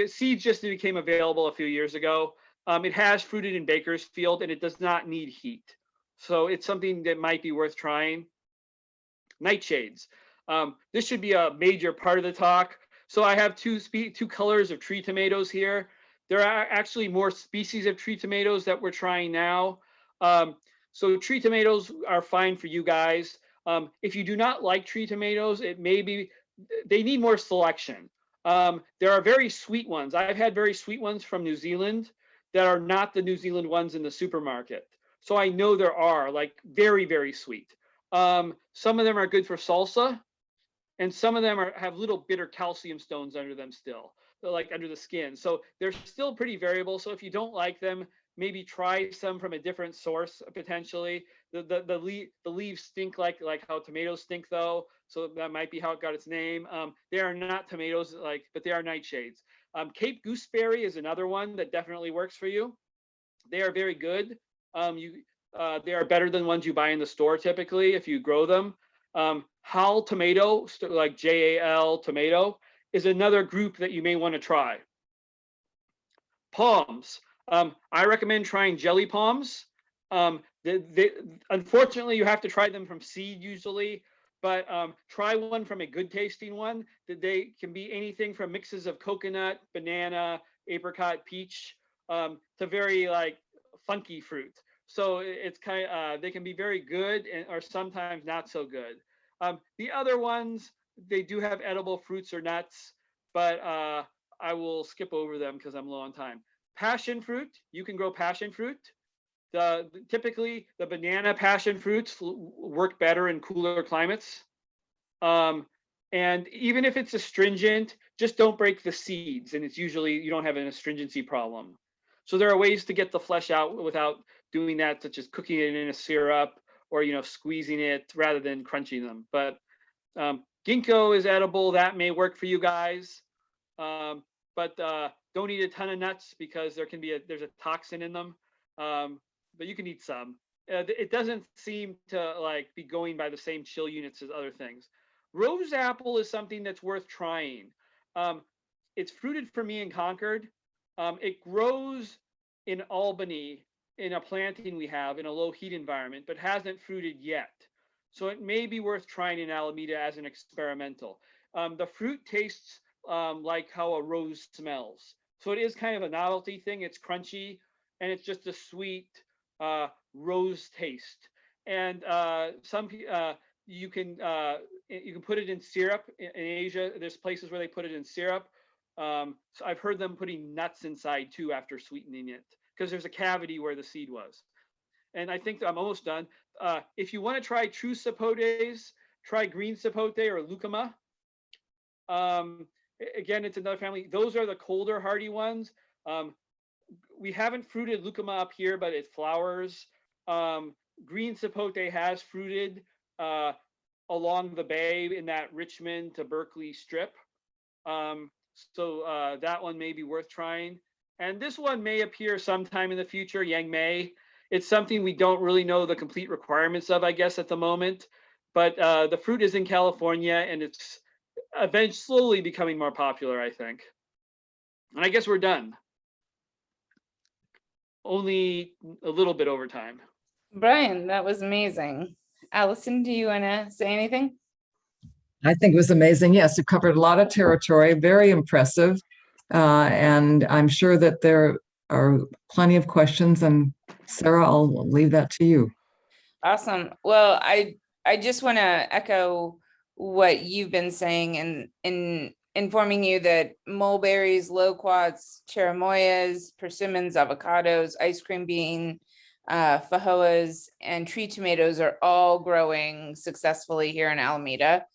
Seeds just became available a few years ago. It has fruited in Bakersfield and it does not need heat. So it's something that might be worth trying. Nightshades. This should be a major part of the talk. So I have two colors of tree tomatoes here. There are actually more species of tree tomatoes that we're trying now. So tree tomatoes are fine for you guys. If you do not like tree tomatoes, they need more selection. There are very sweet ones. I've had very sweet ones from New Zealand that are not the New Zealand ones in the supermarket. So I know there are like very, very sweet. Some of them are good for salsa, and some of them have little bitter calcium stones under them still. They're like under the skin. So they're still pretty variable. So if you don't like them, maybe try some from a different source potentially. The leaves stink like how tomatoes stink though. So that might be how it got its name. They are not tomatoes, but they are nightshades. Cape gooseberry is another one that definitely works for you. They are very good. They are better than ones you buy in the store typically if you grow them. Hal tomato, like JAL tomato, is another group that you may want to try. Palms. I recommend trying jelly palms. Unfortunately, you have to try them from seed usually, but try one from a good tasting one. They can be anything from mixes of coconut, banana, apricot, peach, to very like funky fruit. So it's they can be very good or sometimes not so good. The other ones, they do have edible fruits or nuts, but I will skip over them because I'm low on time. Passion fruit, you can grow passion fruit. Typically, the banana passion fruits work better in cooler climates. And even if it's astringent, just don't break the seeds, and it's usually you don't have an astringency problem. So there are ways to get the flesh out without doing that, such as cooking it in a syrup or squeezing it rather than crunching them. But ginkgo is edible. That may work for you guys. But don't eat a ton of nuts because there's a toxin in them. But you can eat some. It doesn't seem to be going by the same chill units as other things. Rose apple is something that's worth trying. It's fruited for me in Concord. It grows in Albany in a planting we have in a low heat environment, but hasn't fruited yet. So it may be worth trying in Alameda as an experimental. The fruit tastes like how a rose smells. So it is kind of a novelty thing. It's crunchy and it's just a sweet rose taste. And you can put it in syrup in Asia. There's places where they put it in syrup. So I've heard them putting nuts inside too after sweetening it because there's a cavity where the seed was. And I think I'm almost done. If you want to try true sapotes, try green sapote or lucuma. Again, it's another family. Those are the colder hardy ones. We haven't fruited lucuma up here, but it flowers. Green sapote has fruited along the bay in that Richmond to Berkeley strip. So that one may be worth trying. And this one may appear sometime in the future, Yang Mei. It's something we don't really know the complete requirements of, I guess, at the moment. But the fruit is in California, and it's eventually slowly becoming more popular, I think. And I guess we're done. Only a little bit over time. Brian, that was amazing. Allison, do you want to say anything? I think it was amazing. Yes, you covered a lot of territory, very impressive. And I'm sure that there are plenty of questions. And Sarah, I'll leave that to you. Awesome. Well, I just want to echo what you've been saying and in informing you that mulberries, loquats, cherimoyas, persimmons, avocados, ice cream bean, fajoas, and tree tomatoes are all growing successfully here in Alameda.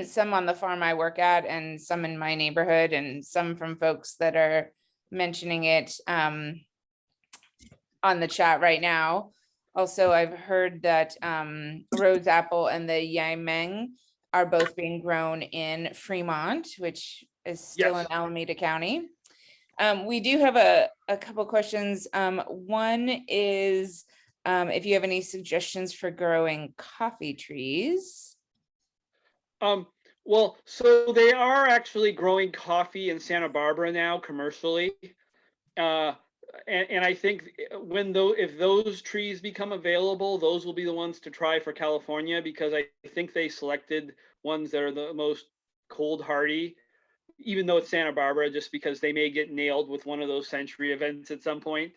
Some on the farm I work at and some in my neighborhood and some from folks that are mentioning it on the chat right now. Also, I've heard that rose apple and the yameng are both being grown in Fremont, which is still in Alameda County. We do have a couple questions. One is if you have any suggestions for growing coffee trees. Well, so they are actually growing coffee in Santa Barbara now commercially. And I think if those trees become available, those will be the ones to try for California, because I think they selected ones that are the most cold hardy, even though it's Santa Barbara, just because they may get nailed with one of those century events at some point.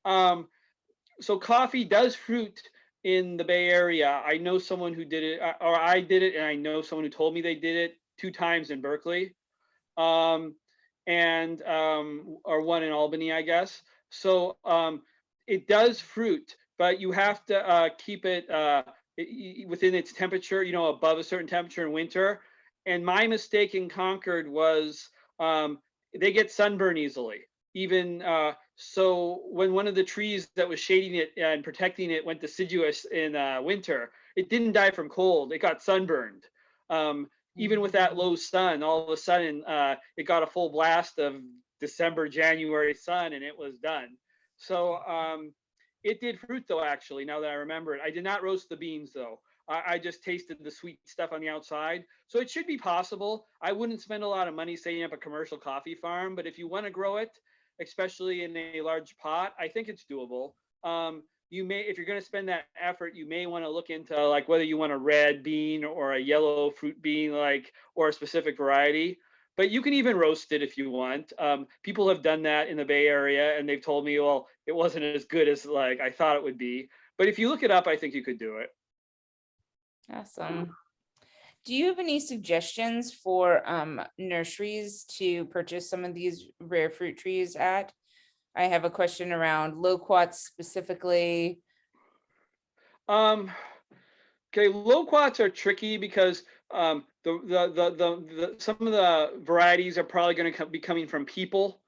So coffee does fruit in the Bay Area. I know someone who did it, or I did it, and I know someone who told me they did it 2 times in Berkeley, or one in Albany, I guess. So it does fruit, but you have to keep it within its temperature, above a certain temperature in winter. And my mistake in Concord was they get sunburn easily. Even so, when one of the trees that was shading it and protecting it went deciduous in winter, it didn't die from cold. It got sunburned. Even with that low sun, all of a sudden it got a full blast of December, January sun, and it was done. So it did fruit though, actually, now that I remember it. I did not roast the beans though. I just tasted the sweet stuff on the outside. So it should be possible. I wouldn't spend a lot of money setting up a commercial coffee farm, but if you want to grow it, especially in a large pot, I think it's doable. You may, if you're going to spend that effort, you may want to look into like whether you want a red bean or a yellow fruit bean, or a specific variety. But you can even roast it if you want. People have done that in the Bay Area, and they've told me, well, it wasn't as good as I thought it would be. But if you look it up, I think you could do it. Awesome. Do you have any suggestions for nurseries to purchase some of these rare fruit trees at? I have a question around loquats specifically. Okay, loquats are tricky because some of the varieties are probably going to be coming from people.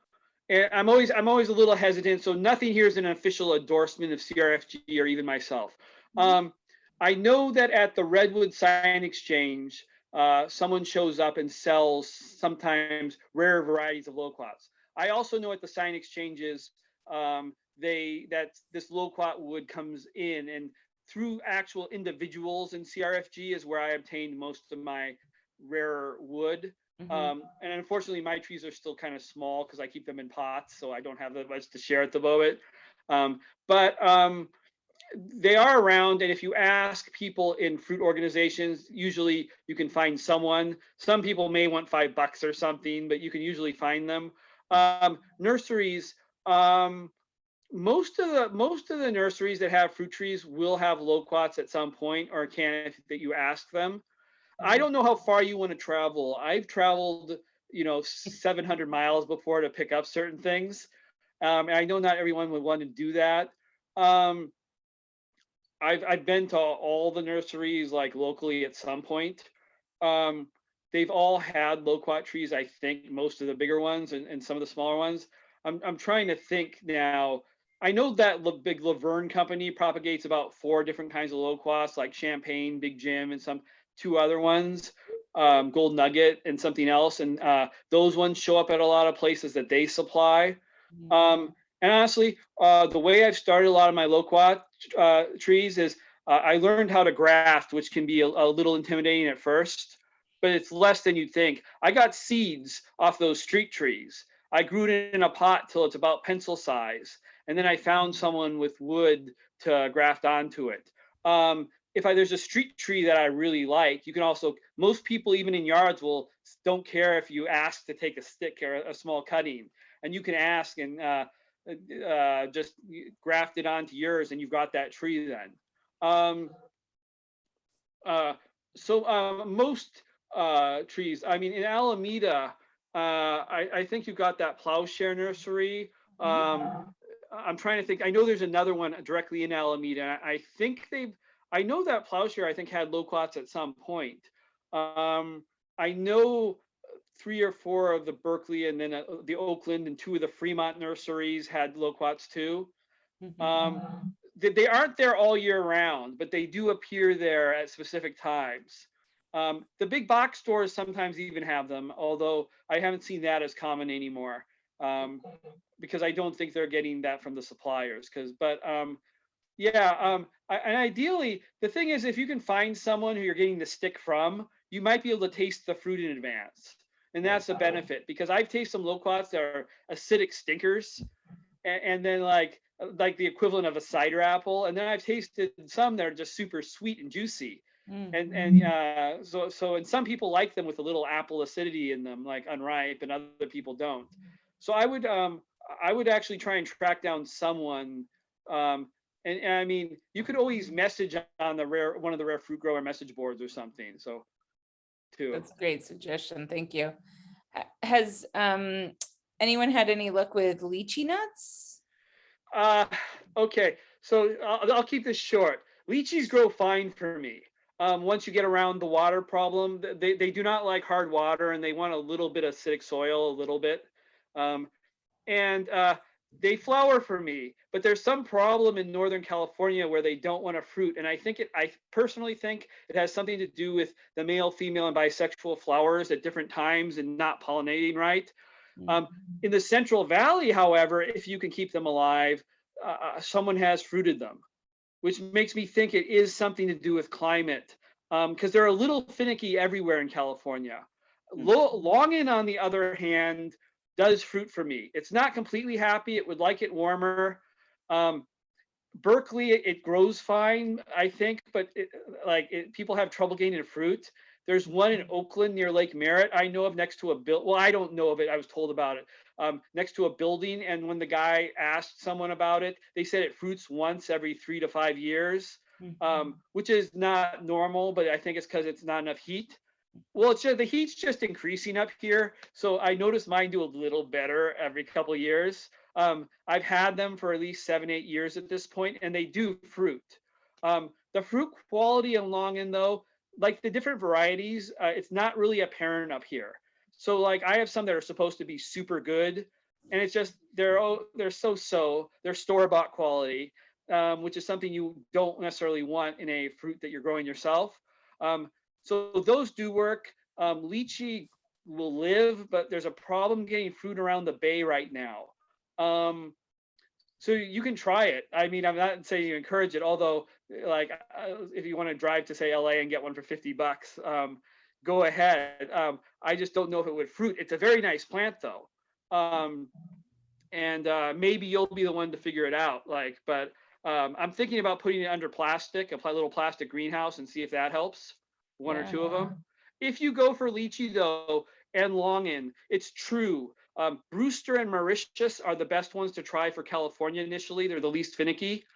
And I'm always a little hesitant. So nothing here is an official endorsement of CRFG or even myself. I know that at the Redwood Sign Exchange, someone shows up and sells sometimes rare varieties of loquats. I also know at the sign exchanges, that this loquat wood comes in, and through actual individuals in CRFG is where I obtained most of my rare wood. And unfortunately, my trees are still kind of small because I keep them in pots, so I don't have that much to share at the moment. But they are around, and if you ask people in fruit organizations, usually you can find someone. Some people may want $5 or something, but you can usually find them. Nurseries, most of the nurseries that have fruit trees will have loquats at some point, or can if that you ask them. I don't know how far you want to travel. I've traveled, 700 miles before to pick up certain things. And I know not everyone would want to do that. I've been to all the nurseries like locally at some point. They've all had loquat trees, I think, most of the bigger ones and some of the smaller ones. I'm trying to think now. I know that big Lavin company propagates about 4 different kinds of loquats, like Champagne, Big Jim, and some 2 other ones, Gold Nugget and something else. And those ones show up at a lot of places that they supply. And honestly, the way I've started a lot of my loquat trees is I learned how to graft, which can be a little intimidating at first, but it's less than you'd think. I got seeds off those street trees. I grew it in a pot till it's about pencil size. And then I found someone with wood to graft onto it. If there's a street tree that I really like, you can also, most people even in yards don't care if you ask to take a stick or a small cutting. And you can ask and just graft it onto yours and you've got that tree then. Most trees, I mean, in Alameda, I think you've got that plowshare nursery. I'm trying to think. I know there's another one directly in Alameda. I know that plowshare, I think, had loquats at some point. I know 3 or 4 of the Berkeley and then the Oakland and 2 of the Fremont nurseries had loquats too. They aren't there all year round, but they do appear there at specific times. The big box stores sometimes even have them, although I haven't seen that as common anymore. Because I don't think they're getting that from the suppliers. And ideally, the thing is, if you can find someone who you're getting the stick from, you might be able to taste the fruit in advance. And that's a benefit, because I've tasted some loquats that are acidic stinkers, and then like the equivalent of a cider apple. And then I've tasted some that are just super sweet and juicy. So some people like them with a little apple acidity in them, like unripe, and other people don't. So I would actually try and track down someone. And I mean, you could always message on one of the rare fruit grower message boards or something. So too. That's a great suggestion. Thank you. Has anyone had any luck with lychee nuts? Okay, so I'll keep this short. Lychees grow fine for me. Once you get around the water problem, they do not like hard water, and they want a little bit of acidic soil, a little bit. They flower for me, but there's some problem in Northern California where they don't want to fruit. And I personally think it has something to do with the male, female, and bisexual flowers at different times and not pollinating right. In the Central Valley, however, if you can keep them alive, someone has fruited them, which makes me think it is something to do with climate, because they're a little finicky everywhere in California. Longin, on the other hand, does fruit for me. It's not completely happy. It would like it warmer. Berkeley, it grows fine, I think, but people have trouble getting fruit. There's one in Oakland near Lake Merritt I know of, next to a building. Well, I don't know of it. I was told about it. Next to a building, and when the guy asked someone about it, they said it fruits once every 3 to 5 years, which is not normal, but I think it's because it's not enough heat. Well, it's just, the heat's just increasing up here, so I noticed mine do a little better every couple of years. I've had them for at least 7-8 years at this point, and they do fruit. The fruit quality in Longin, though, like the different varieties, it's not really apparent up here. So like I have some that are supposed to be super good, and it's just they're so-so. They're store-bought quality, which is something you don't necessarily want in a fruit that you're growing yourself. So those do work. Lychee will live, but there's a problem getting fruit around the bay right now. So you can try it. I mean, I'm not saying you encourage it, although like if you want to drive to say LA and get one for $50, go ahead. I just don't know if it would fruit. It's a very nice plant though. And maybe you'll be the one to figure it out. Like, but I'm thinking about putting it under plastic, a little plastic greenhouse, and see if that helps. One or two of them. If you go for lychee though, and longin, it's true. Brewster and Mauritius are the best ones to try for California initially. They're the least finicky.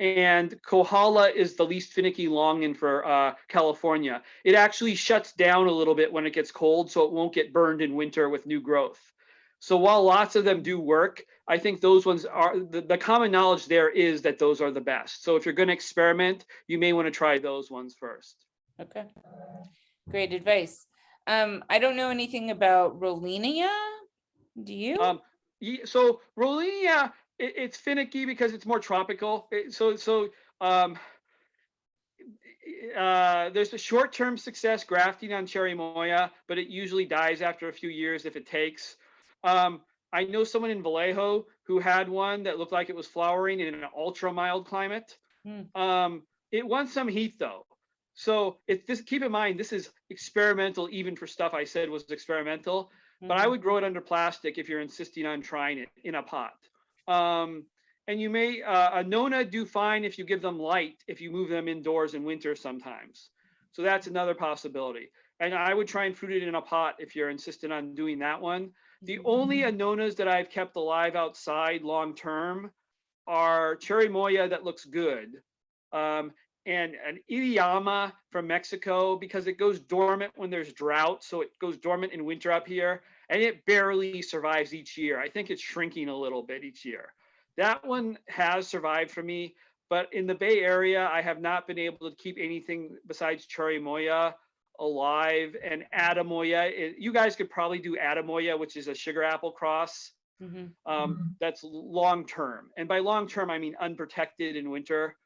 And Kohala is the least finicky longin for California. It actually shuts down a little bit when it gets cold, so it won't get burned in winter with new growth. So while lots of them do work, I think those ones are, the common knowledge there is that those are the best. So if you're going to experiment, you may want to try those ones first. Okay, great advice. I don't know anything about Rollinia. Do you? So Rollinia, it's finicky because it's more tropical. There's a short-term success grafting on cherry Moya, but it usually dies after a few years if it takes. I know someone in Vallejo who had one that looked like it was flowering in an ultra mild climate. It wants some heat though. So keep in mind, this is experimental even for stuff I said was experimental, but I would grow it under plastic if you're insisting on trying it in a pot. And you may, Annona do fine if you give them light, if you move them indoors in winter sometimes. So that's another possibility. And I would try and fruit it in a pot if you're insistent on doing that one. The only Annonas that I've kept alive outside long term are cherry Moya that looks good, and an Iriyama from Mexico, because it goes dormant when there's drought. So it goes dormant in winter up here, and it barely survives each year. I think it's shrinking a little bit each year. That one has survived for me, but in the Bay Area, I have not been able to keep anything besides cherry Moya alive. And Adamoya, you guys could probably do Adamoya, which is a sugar apple cross. That's long term, and by long term I mean unprotected in winter,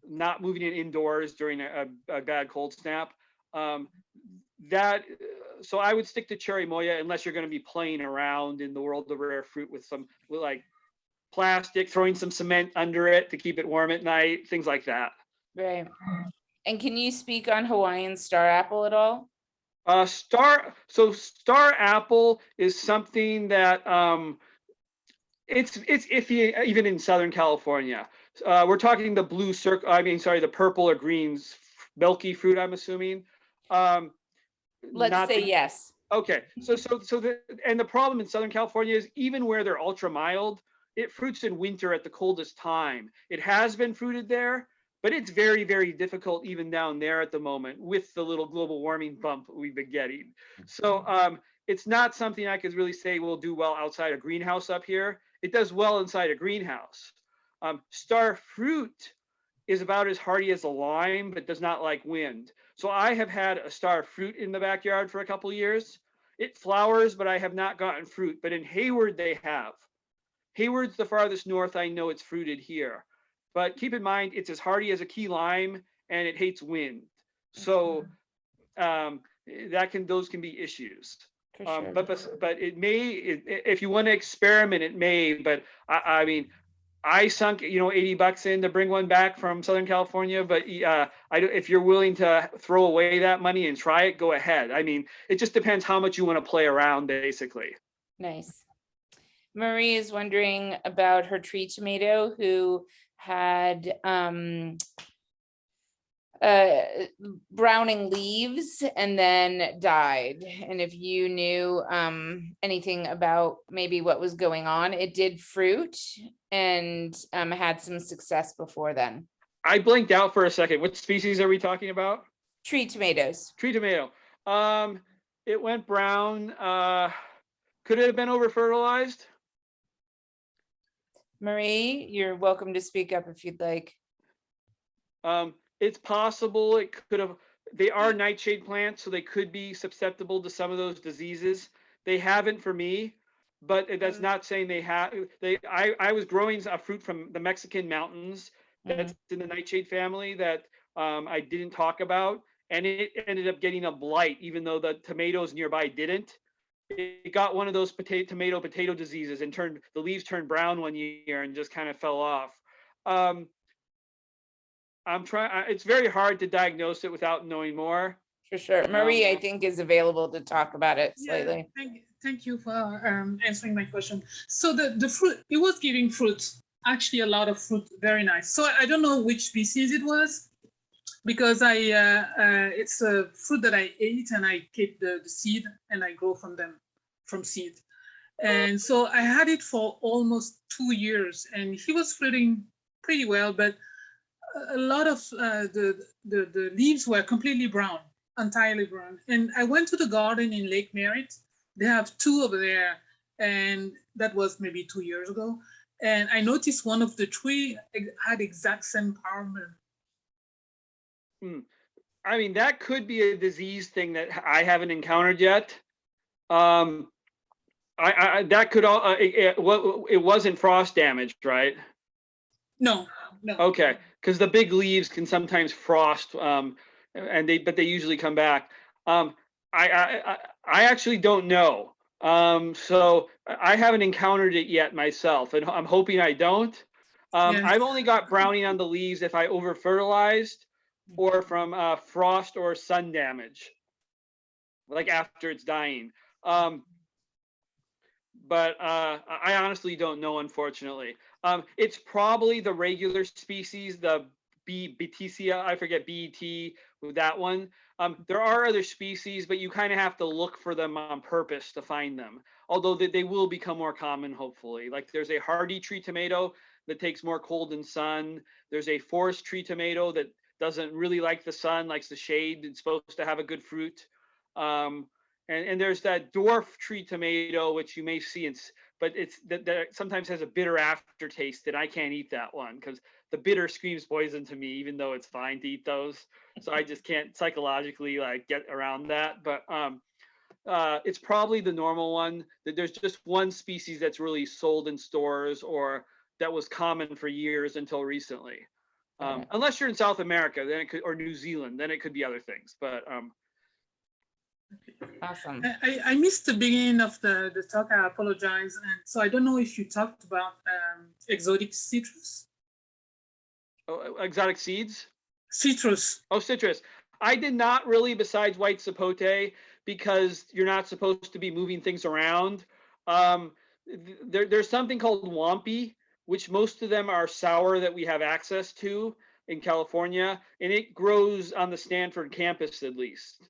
not moving it indoors during a bad cold snap. So I would stick to cherry Moya unless you're going to be playing around in the world of rare fruit with like plastic, throwing some cement under it to keep it warm at night, things like that. Right. And can you speak on Hawaiian star apple at all? Star apple is something that it's iffy even in Southern California. We're talking the blue circle. The purple or green milky fruit, I'm assuming. Let's say yes. Okay. And the problem in Southern California is even where they're ultra mild, it fruits in winter at the coldest time. It has been fruited there, but it's very, very difficult even down there at the moment with the little global warming bump we've been getting. So it's not something I could really say will do well outside a greenhouse up here. It does well inside a greenhouse. Star fruit is about as hardy as a lime, but does not like wind. So I have had a star fruit in the backyard for a couple of years. It flowers, but I have not gotten fruit. But in Hayward, they have. Hayward's the farthest north I know it's fruited here. But keep in mind, it's as hardy as a key lime, and it hates wind. So those can be issues. Sure. But it may, if you want to experiment, it may. But I mean, I sunk $80 in to bring one back from Southern California. But if you're willing to throw away that money and try it, go ahead. I mean, it just depends how much you want to play around, basically. Nice. Marie is wondering about her tree tomato who had browning leaves and then died. And if you knew anything about maybe what was going on, it did fruit and had some success before then. I blinked out for a second. What species are we talking about? Tree tomatoes. Tree tomato. It went brown. Could it have been over fertilized? Marie, you're welcome to speak up if you'd like. It's possible it could have. They are nightshade plants, so they could be susceptible to some of those diseases. They haven't for me, but that's not saying they have. I was growing a fruit from the Mexican mountains that's in the nightshade family that I didn't talk about, and it ended up getting a blight, even though the tomatoes nearby didn't. it got one of those tomato diseases and the leaves turned brown one year and just kind of fell off. I'm trying. It's very hard to diagnose it without knowing more. For sure. Marie, I think, is available to talk about it slightly. Yeah, thank you for answering my question. So the fruit, it was giving fruit, actually a lot of fruit, very nice. So I don't know which species it was, because it's a fruit that I ate and I keep the seed and I grow from seed. And so I had it for almost 2 years and he was fruiting pretty well, but a lot of the leaves were completely brown, entirely brown. And I went to the garden in Lake Merritt. They have 2 over there, and that was maybe 2 years ago. And I noticed one of the tree had exact same problem. I mean, that could be a disease thing that I haven't encountered yet. That could all. It wasn't frost damaged, right? No, no. Okay, because the big leaves can sometimes frost, but they usually come back. I actually don't know. So I haven't encountered it yet myself, and I'm hoping I don't. Yeah. I've only got browning on the leaves if I over fertilized or from frost or sun damage, like after it's dying. But I honestly don't know, unfortunately. It's probably the regular species, the Betesia, I forget, BET, with that one. There are other species, but you kind of have to look for them on purpose to find them. Although they will become more common, hopefully. Like there's a hardy tree tomato that takes more cold and sun. There's a forest tree tomato that doesn't really like the sun, likes the shade. It's supposed to have a good fruit. And there's that dwarf tree tomato, which you may see, but that sometimes has a bitter aftertaste, and I can't eat that one because the bitter screams poison to me, even though it's fine to eat those. So I just can't psychologically like get around that. But it's probably the normal one. That there's just one species that's really sold in stores or that was common for years until recently. Unless you're in South America, then it could, or New Zealand, then it could be other things. But Awesome. I missed the beginning of the talk. I apologize. And so I don't know if you talked about exotic citrus. Oh, exotic seeds? Citrus. Oh, citrus. I did not really, besides white sapote, because you're not supposed to be moving things around. There's something called wampi, which most of them are sour that we have access to in California, and it grows on the Stanford campus at least.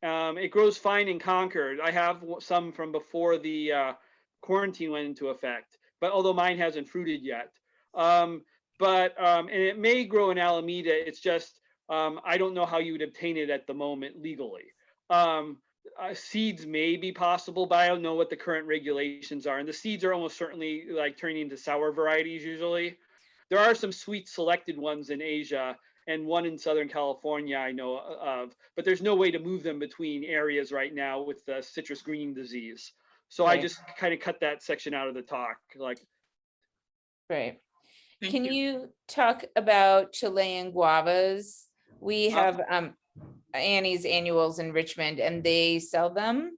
It grows fine in Concord. I have some from before the quarantine went into effect, but although mine hasn't fruited yet. And it may grow in Alameda. It's just I don't know how you would obtain it at the moment legally. Seeds may be possible, but I don't know what the current regulations are. And the seeds are almost certainly like turning into sour varieties usually. There are some sweet selected ones in Asia and one in Southern California I know of, but there's no way to move them between areas right now with the citrus green disease. So I just kind of cut that section out of the talk. Great. Thank Can you talk about Chilean guavas? We have Annie's annuals in Richmond and they sell them.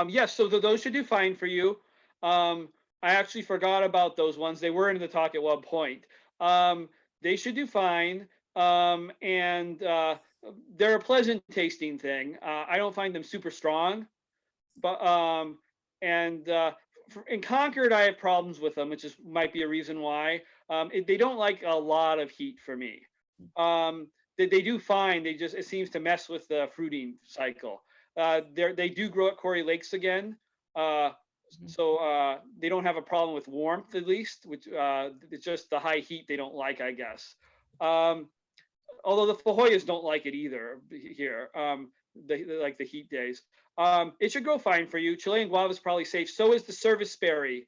Yes, so those should do fine for you. I actually forgot about those ones. They were in the talk at one point. They should do fine. And they're a pleasant tasting thing. I don't find them super strong, but in Concord, I have problems with them, which might be a reason why. They don't like a lot of heat for me. They do fine. It seems to mess with the fruiting cycle. They do grow at Quarry Lakes again. So they don't have a problem with warmth, at least, which it's just the high heat they don't like, I guess. Although the Fajoyas don't like it either here. They like the heat days. It should grow fine for you. Chilean guava is probably safe. So is the serviceberry.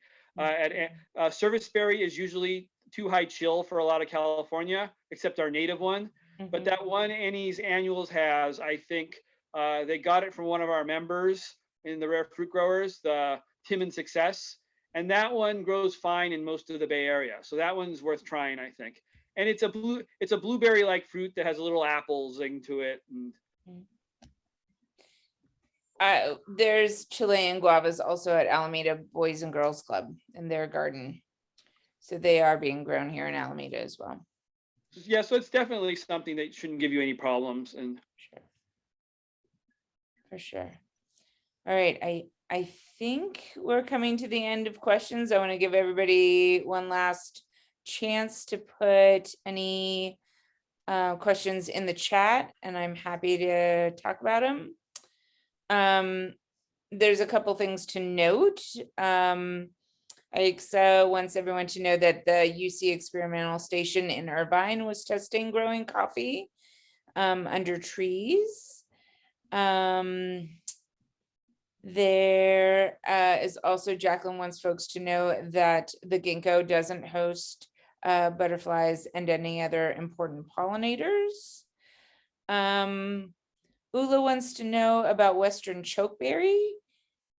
Serviceberry is usually too high chill for a lot of California, except our native one. But that one Annie's Annuals has, I think they got it from one of our members in the Rare Fruit Growers, the Tim and Success. And that one grows fine in most of the Bay Area. So that one's worth trying, I think. And it's a blueberry-like fruit that has a little apple zing to it. And There's Chilean Guavas also at Alameda Boys and Girls Club in their garden. So they are being grown here in Alameda as well. Yeah, so it's definitely something that shouldn't give you any problems. And Sure. For sure. All right, I think we're coming to the end of questions. I want to give everybody one last chance to put any questions in the chat, and I'm happy to talk about them. There's a couple things to note. IXA wants everyone to know that the UC experimental station in Irvine was testing growing coffee under trees. There is also, Jacqueline wants folks to know that the ginkgo doesn't host butterflies and any other important pollinators. Ula wants to know about Western chokeberry.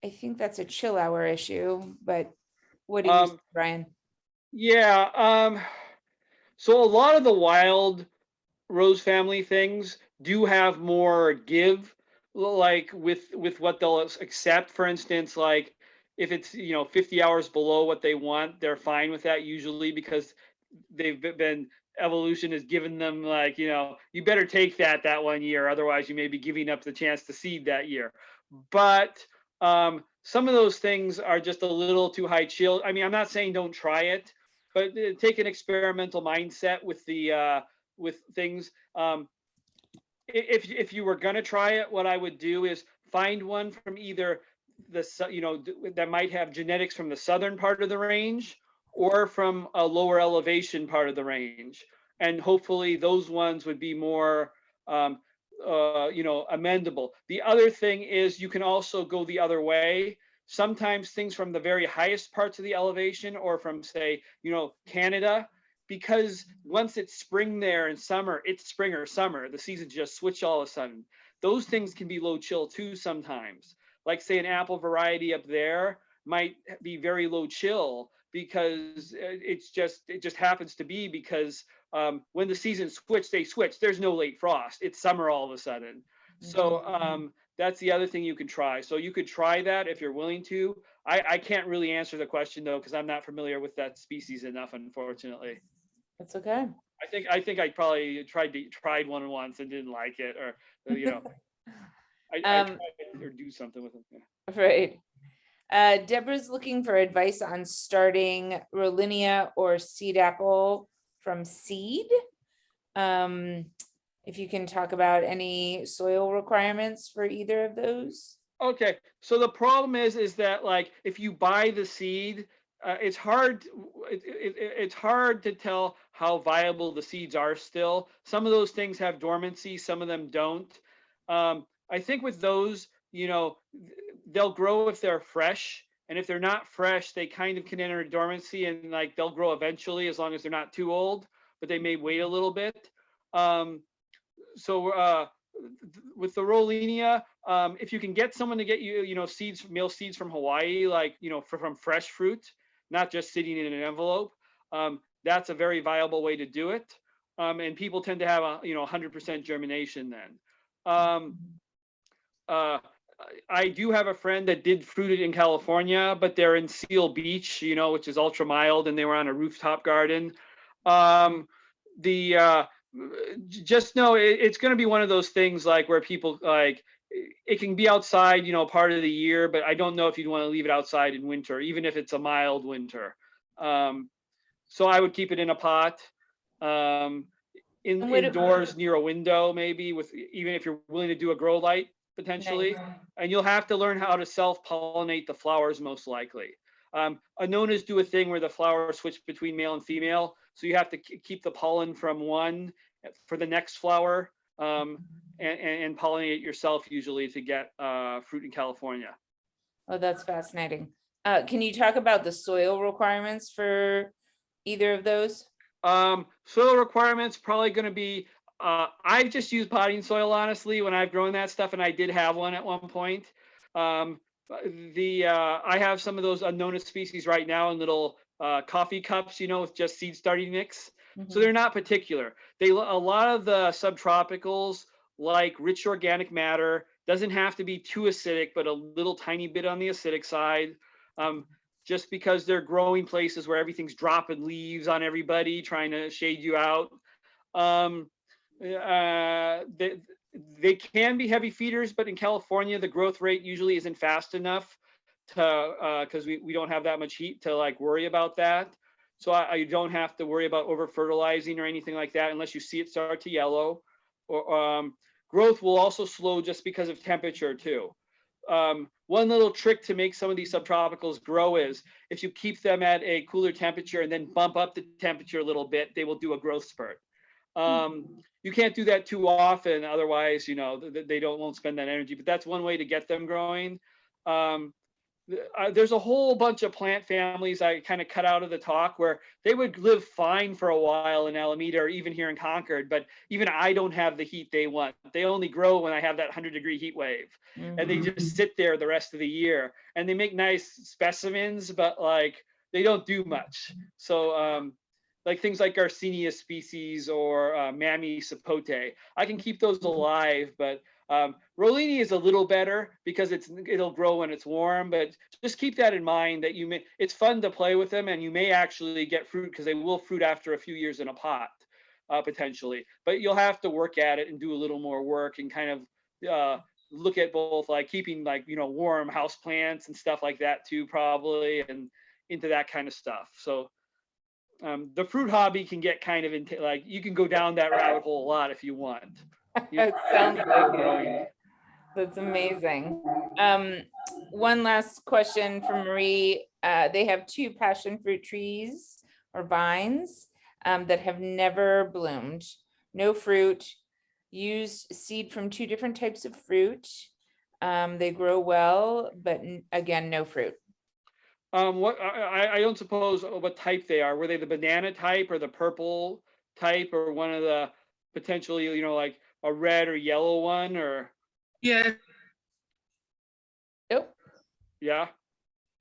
I think that's a chill hour issue, but what do you think, Brian? yeah, so a lot of the wild rose family things do have more give, like with what they'll accept. For instance, like if it's 50 hours below what they want, they're fine with that usually, because they've been, evolution has given them, like, you better take that 1 year, otherwise you may be giving up the chance to seed that year. But some of those things are just a little too high chill. I mean, I'm not saying don't try it, but take an experimental mindset with the with things. If you were going to try it, what I would do is find one from either that might have genetics from the southern part of the range or from a lower elevation part of the range, and hopefully those ones would be more amendable. The other thing is you can also go the other way. Sometimes things from the very highest parts of the elevation, or from, say, Canada, because once it's spring there and summer, it's spring or summer, the seasons just switch all of a sudden. Those things can be low chill too sometimes. Like, say, an apple variety up there might be very low chill because it just happens to be because when the seasons switch, they switch. There's no late frost. It's summer all of a sudden. So that's the other thing you can try. So you could try that if you're willing to. I can't really answer the question though, because I'm not familiar with that species enough, unfortunately. That's okay. I think I probably tried one once and didn't like it, or I tried or do something with it. Yeah. Right. Deborah's looking for advice on starting Rollinia or seed apple from seed. If you can talk about any soil requirements for either of those. Okay, so the problem is that, like, if you buy the seed, it's hard. It's hard to tell how viable the seeds are still. Some of those things have dormancy, some of them don't. I think with those, they'll grow if they're fresh, and if they're not fresh, they kind of can enter dormancy, and like they'll grow eventually as long as they're not too old, but they may wait a little bit. So with the Rollinia, if you can get someone to get you, seeds, male seeds from Hawaii, like, from fresh fruit, not just sitting in an envelope, that's a very viable way to do it. And people tend to have 100% germination then. I do have a friend that did fruit it in California, but they're in Seal Beach, which is ultra mild, and they were on a rooftop garden. Just know it's going to be one of those things, like, where people, like, it can be outside, part of the year, but I don't know if you'd want to leave it outside in winter, even if it's a mild winter. So I would keep it in a pot, indoors near a window, maybe, even if you're willing to do a grow light potentially. Nice. And you'll have to learn how to self-pollinate the flowers, most likely. Anonas do a thing where the flowers switch between male and female, so you have to keep the pollen from one for the next flower, and pollinate yourself usually to get fruit in California. Oh, that's fascinating. Can you talk about the soil requirements for either of those? Soil requirements probably going to be, I've just used potting soil, honestly, when I've grown that stuff, and I did have one at one point. I have some of those Anonas species right now in little coffee cups, with just seed starting mix. Mm-hmm. So they're not particular. A lot of the subtropicals like rich organic matter Doesn't have to be too acidic, but a little tiny bit on the acidic side. Just because they're growing places where everything's dropping leaves on everybody, trying to shade you out. They can be heavy feeders, but in California, the growth rate usually isn't fast enough to because we don't have that much heat to like worry about that. So I don't have to worry about over fertilizing or anything like that unless you see it start to yellow. Or growth will also slow just because of temperature too. One little trick to make some of these subtropicals grow is if you keep them at a cooler temperature and then bump up the temperature a little bit, they will do a growth spurt. You can't do that too often, otherwise, you know, they won't spend that energy. But that's one way to get them growing. There's a whole bunch of plant families I kind of cut out of the talk where they would live fine for a while in Alameda or even here in Concord, but even I don't have the heat they want. They only grow when I have that 100-degree heat wave, and they just sit there the rest of the year. And they make nice specimens, but like they don't do much. So like things like Garcinia species or Mammy Sapote, I can keep those alive, but Rollini is a little better because it'll grow when it's warm, but just keep that in mind that it's fun to play with them and you may actually get fruit because they will fruit after a few years in a pot potentially, but you'll have to work at it and do a little more work and kind of look at both like keeping like, you know, warm house plants and stuff like that too, probably, and into that kind of stuff. So the fruit hobby can get kind of into like, you can go down that rabbit hole a lot if you want. It sounds like it. That's amazing. One last question from Marie. They have 2 passion fruit trees or vines that have never bloomed. No fruit. Use seed from 2 different types of fruit. They grow well, but again, no fruit. What I don't suppose what type they are. Were they the banana type or the purple type or one of the potentially, you know, like a red or yellow one or? Yeah. Nope. Yeah.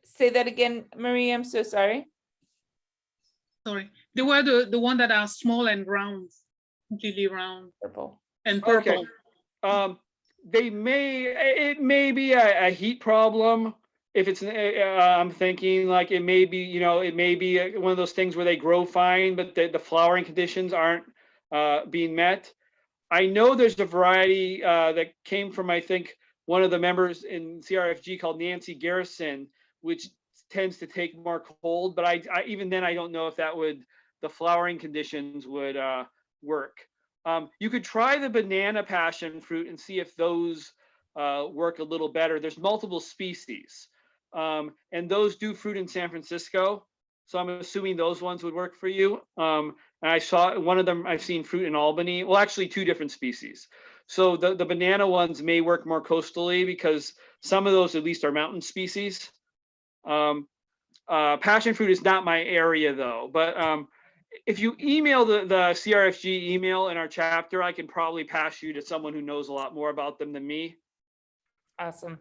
Say that again, Marie. I'm so sorry. Sorry. They were the one that are small and round, completely round. Purple. And purple. Okay. It may be a heat problem. If it's, I'm thinking like it may be, you know, it may be one of those things where they grow fine, but the flowering conditions aren't being met. I know there's a variety that came from, I think, one of the members in CRFG called Nancy Garrison, which tends to take more cold. But I even then, I don't know if that would, the flowering conditions would work. You could try the banana passion fruit and see if those work a little better. There's multiple species, and those do fruit in San Francisco. So I'm assuming those ones would work for you. And I saw one of them, I've seen fruit in Albany. Well, actually 2 different species. So the banana ones may work more coastally because some of those at least are mountain species. Passion fruit is not my area though, but if you email the CRFG email in our chapter, I can probably pass you to someone who knows a lot more about them than me. Awesome.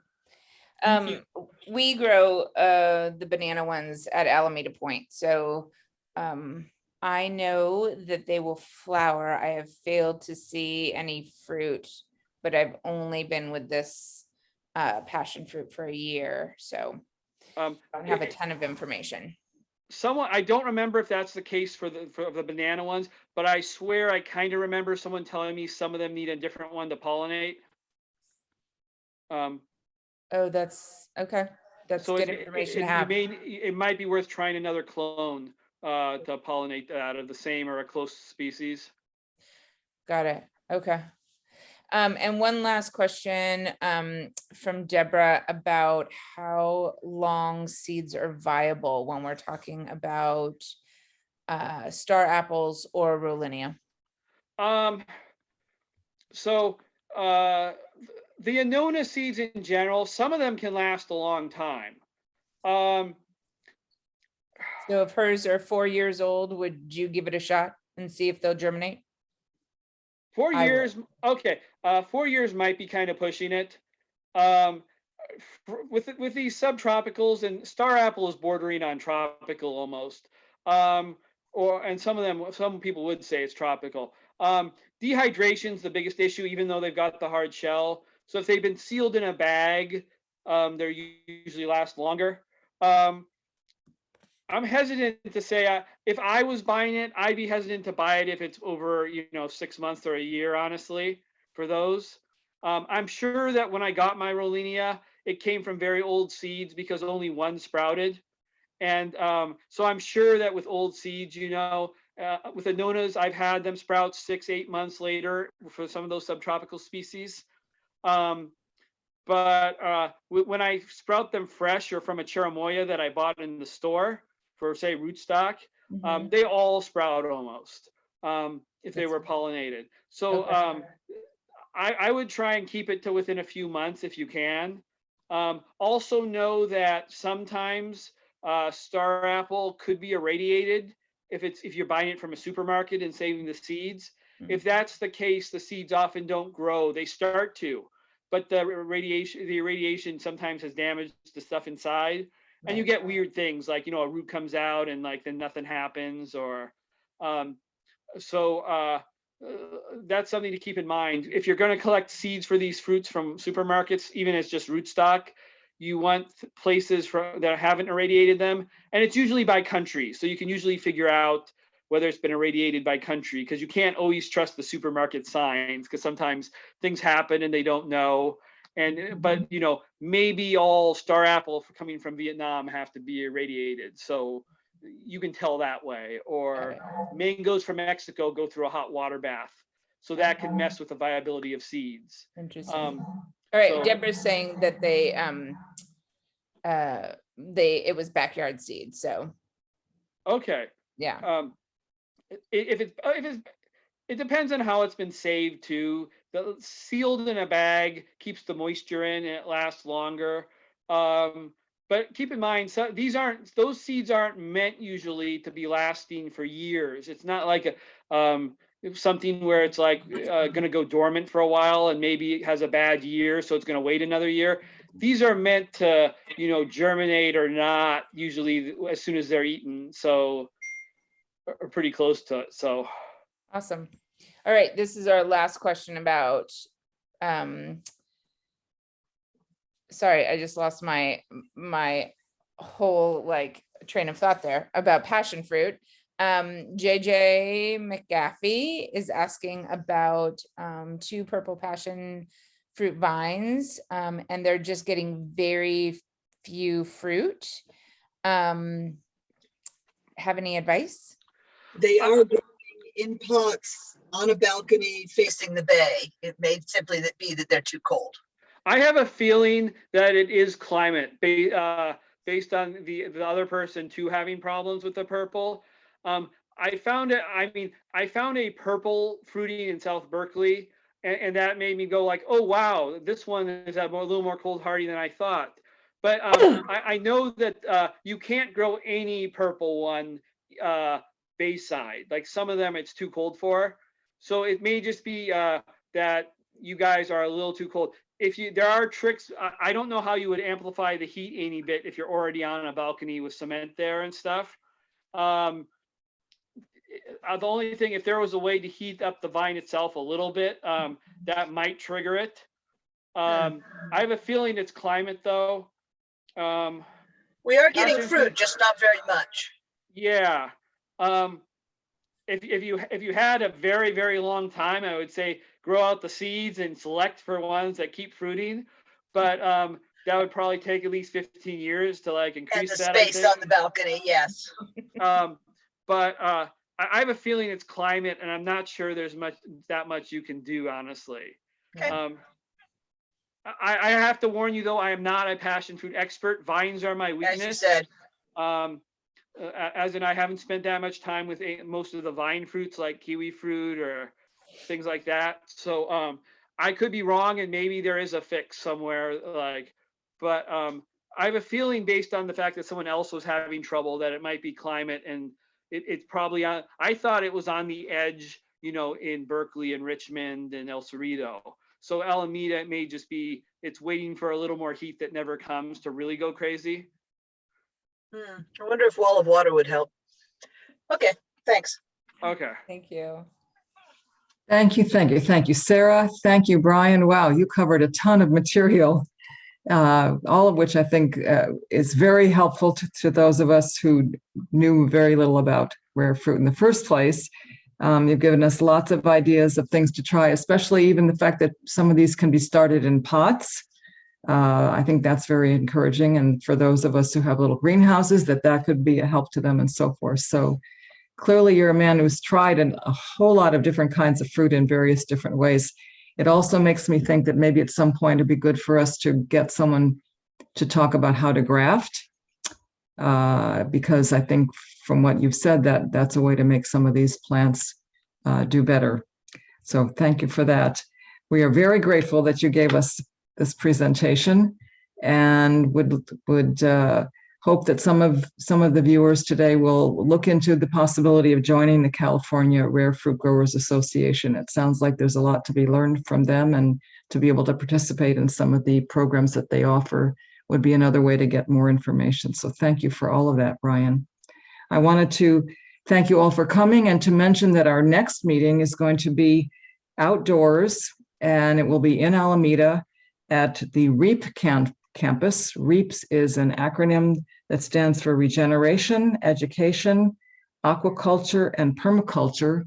We grow the banana ones at Alameda Point. So I know that they will flower. I have failed to see any fruit, but I've only been with this passion fruit for a year. So I don't have a ton of information. I don't remember if that's the case for the banana ones, but I swear I kind of remember someone telling me some of them need a different one to pollinate. Oh, that's okay. That's so good information to have. It might be worth trying another clone to pollinate that of the same or a close species. Got it. Okay. And one last question from Deborah about how long seeds are viable when we're talking about star apples or Rollinia. The Annona seeds in general, some of them can last a long time. So if hers are 4 years old, would you give it a shot and see if they'll germinate? 4 years, okay. 4 years might be kind of pushing it. With these subtropicals, and star apple is bordering on tropical almost. And some people would say it's tropical. Dehydration is the biggest issue, even though they've got the hard shell. So if they've been sealed in a bag, they're usually last longer. I'm hesitant to say, if I was buying it, I'd be hesitant to buy it if it's over, 6 months or a year, honestly, for those. I'm sure that when I got my Rollinia, it came from very old seeds because only one sprouted. And so I'm sure that with old seeds, with the nonas, I've had them sprout 6-8 months later for some of those subtropical species. But when I sprout them fresh or from a cherimoya that I bought in the store for, say, rootstock, they all sprout almost if they were pollinated. So I would try and keep it to within a few months if you can. Also know that sometimes star apple could be irradiated if you're buying it from a supermarket and saving the seeds. If that's the case, the seeds often don't grow. They start to, but the irradiation sometimes has damaged the stuff inside, and you get weird things like a root comes out and then nothing happens, or that's something to keep in mind. If you're going to collect seeds for these fruits from supermarkets, even as just rootstock, you want places that haven't irradiated them, and it's usually by country, so you can usually figure out whether it's been irradiated by country, because you can't always trust the supermarket signs, because sometimes things happen and they don't know. But maybe all star apple coming from Vietnam have to be irradiated, so you can tell that way. Or mangoes from Mexico go through a hot water bath, so that can mess with the viability of seeds. Interesting. All right, so- Deborah's saying that it was backyard seeds, so Okay. yeah. It depends on how it's been saved too. Sealed in a bag keeps the moisture in and it lasts longer. But keep in mind, those seeds aren't meant usually to be lasting for years. It's not like something where it's like going to go dormant for a while and maybe it has a bad year, so it's going to wait another year. These are meant to, germinate or not usually as soon as they're eaten. So, or pretty close to it. So Awesome. All right, this is our last question about sorry, I just lost my whole train of thought there about passion fruit. JJ McGaffey is asking about 2 purple passion fruit vines, and they're just getting very few fruit. Have any advice? They are growing in pots on a balcony facing the bay. It may simply be that they're too cold. I have a feeling that it is climate based on the other person too having problems with the purple. I found a purple fruiting in South Berkeley, and that made me go like, oh wow, this one is a little more cold hardy than I thought. But I know that you can't grow any purple one Bayside. Like some of them it's too cold for. So it may just be that you guys are a little too cold. There are tricks. I don't know how you would amplify the heat any bit if you're already on a balcony with cement there and stuff. The only thing, if there was a way to heat up the vine itself a little bit, that might trigger it. I have a feeling it's climate though. We are getting fruit, just not very much. Yeah. If you had a very, very long time, I would say grow out the seeds and select for ones that keep fruiting. But that would probably take at least 15 years to increase and the that. Space on the balcony, yes. But I have a feeling it's climate, and I'm not sure there's that much you can do, honestly. Okay. I have to warn you though, I am not a passion fruit expert. Vines are my weakness. As you said. As in, I haven't spent that much time with most of the vine fruits like kiwi fruit or things like that. So I could be wrong, and maybe there is a fix somewhere. But I have a feeling based on the fact that someone else was having trouble that it might be climate, and it's probably on. I thought it was on the edge, in Berkeley and Richmond and El Cerrito. So Alameda, it may just be it's waiting for a little more heat that never comes to really go crazy. I wonder if wall of water would help. Okay, thanks. Okay. Thank you. Thank you, thank you, thank you, Sarah. Thank you, Brian. Wow, you covered a ton of material, all of which I think is very helpful to those of us who knew very little about rare fruit in the first place. You've given us lots of ideas of things to try, especially even the fact that some of these can be started in pots. I think that's very encouraging. And for those of us who have little greenhouses, that could be a help to them and so forth. So clearly you're a man who's tried a whole lot of different kinds of fruit in various different ways. It also makes me think that maybe at some point it'd be good for us to get someone to talk about how to graft, because I think from what you've said, that's a way to make some of these plants do better. So thank you for that. We are very grateful that you gave us this presentation, and would hope that some of the viewers today will look into the possibility of joining the California Rare Fruit Growers Association. It sounds like there's a lot to be learned from them, and to be able to participate in some of the programs that they offer would be another way to get more information. So thank you for all of that, Brian. I wanted to thank you all for coming, and to mention that our next meeting is going to be outdoors, and it will be in Alameda at the REAP campus. REAPS is an acronym that stands for Regeneration, Education, Aquaculture, and Permaculture.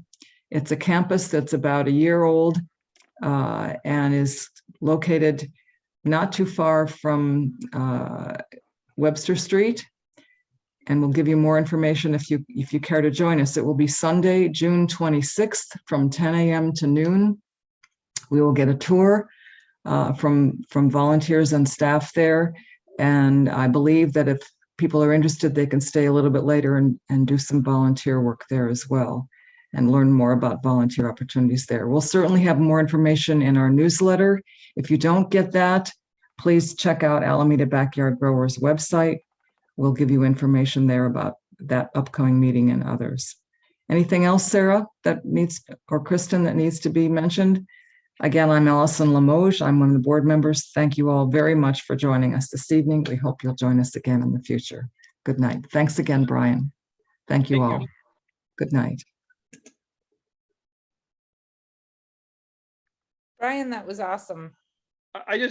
It's a campus that's about a year old and is located not too far from Webster Street. And we'll give you more information if you care to join us. It will be Sunday, June 26th from 10 a.m. to noon. We will get a tour from volunteers and staff there. And I believe that if people are interested, they can stay a little bit later and do some volunteer work there as well, and learn more about volunteer opportunities there. We'll certainly have more information in our newsletter. If you don't get that, please check out Alameda Backyard Growers website. We'll give you information there about that upcoming meeting and others. Anything else, Sarah, that needs, or Kristen, that needs to be mentioned? Again, I'm Allison Limoges. I'm one of the board members. Thank you all very much for joining us this evening. We hope you'll join us again in the future. Good night. Thanks again, Brian. Thank you all. Good night. Brian, that was awesome. I just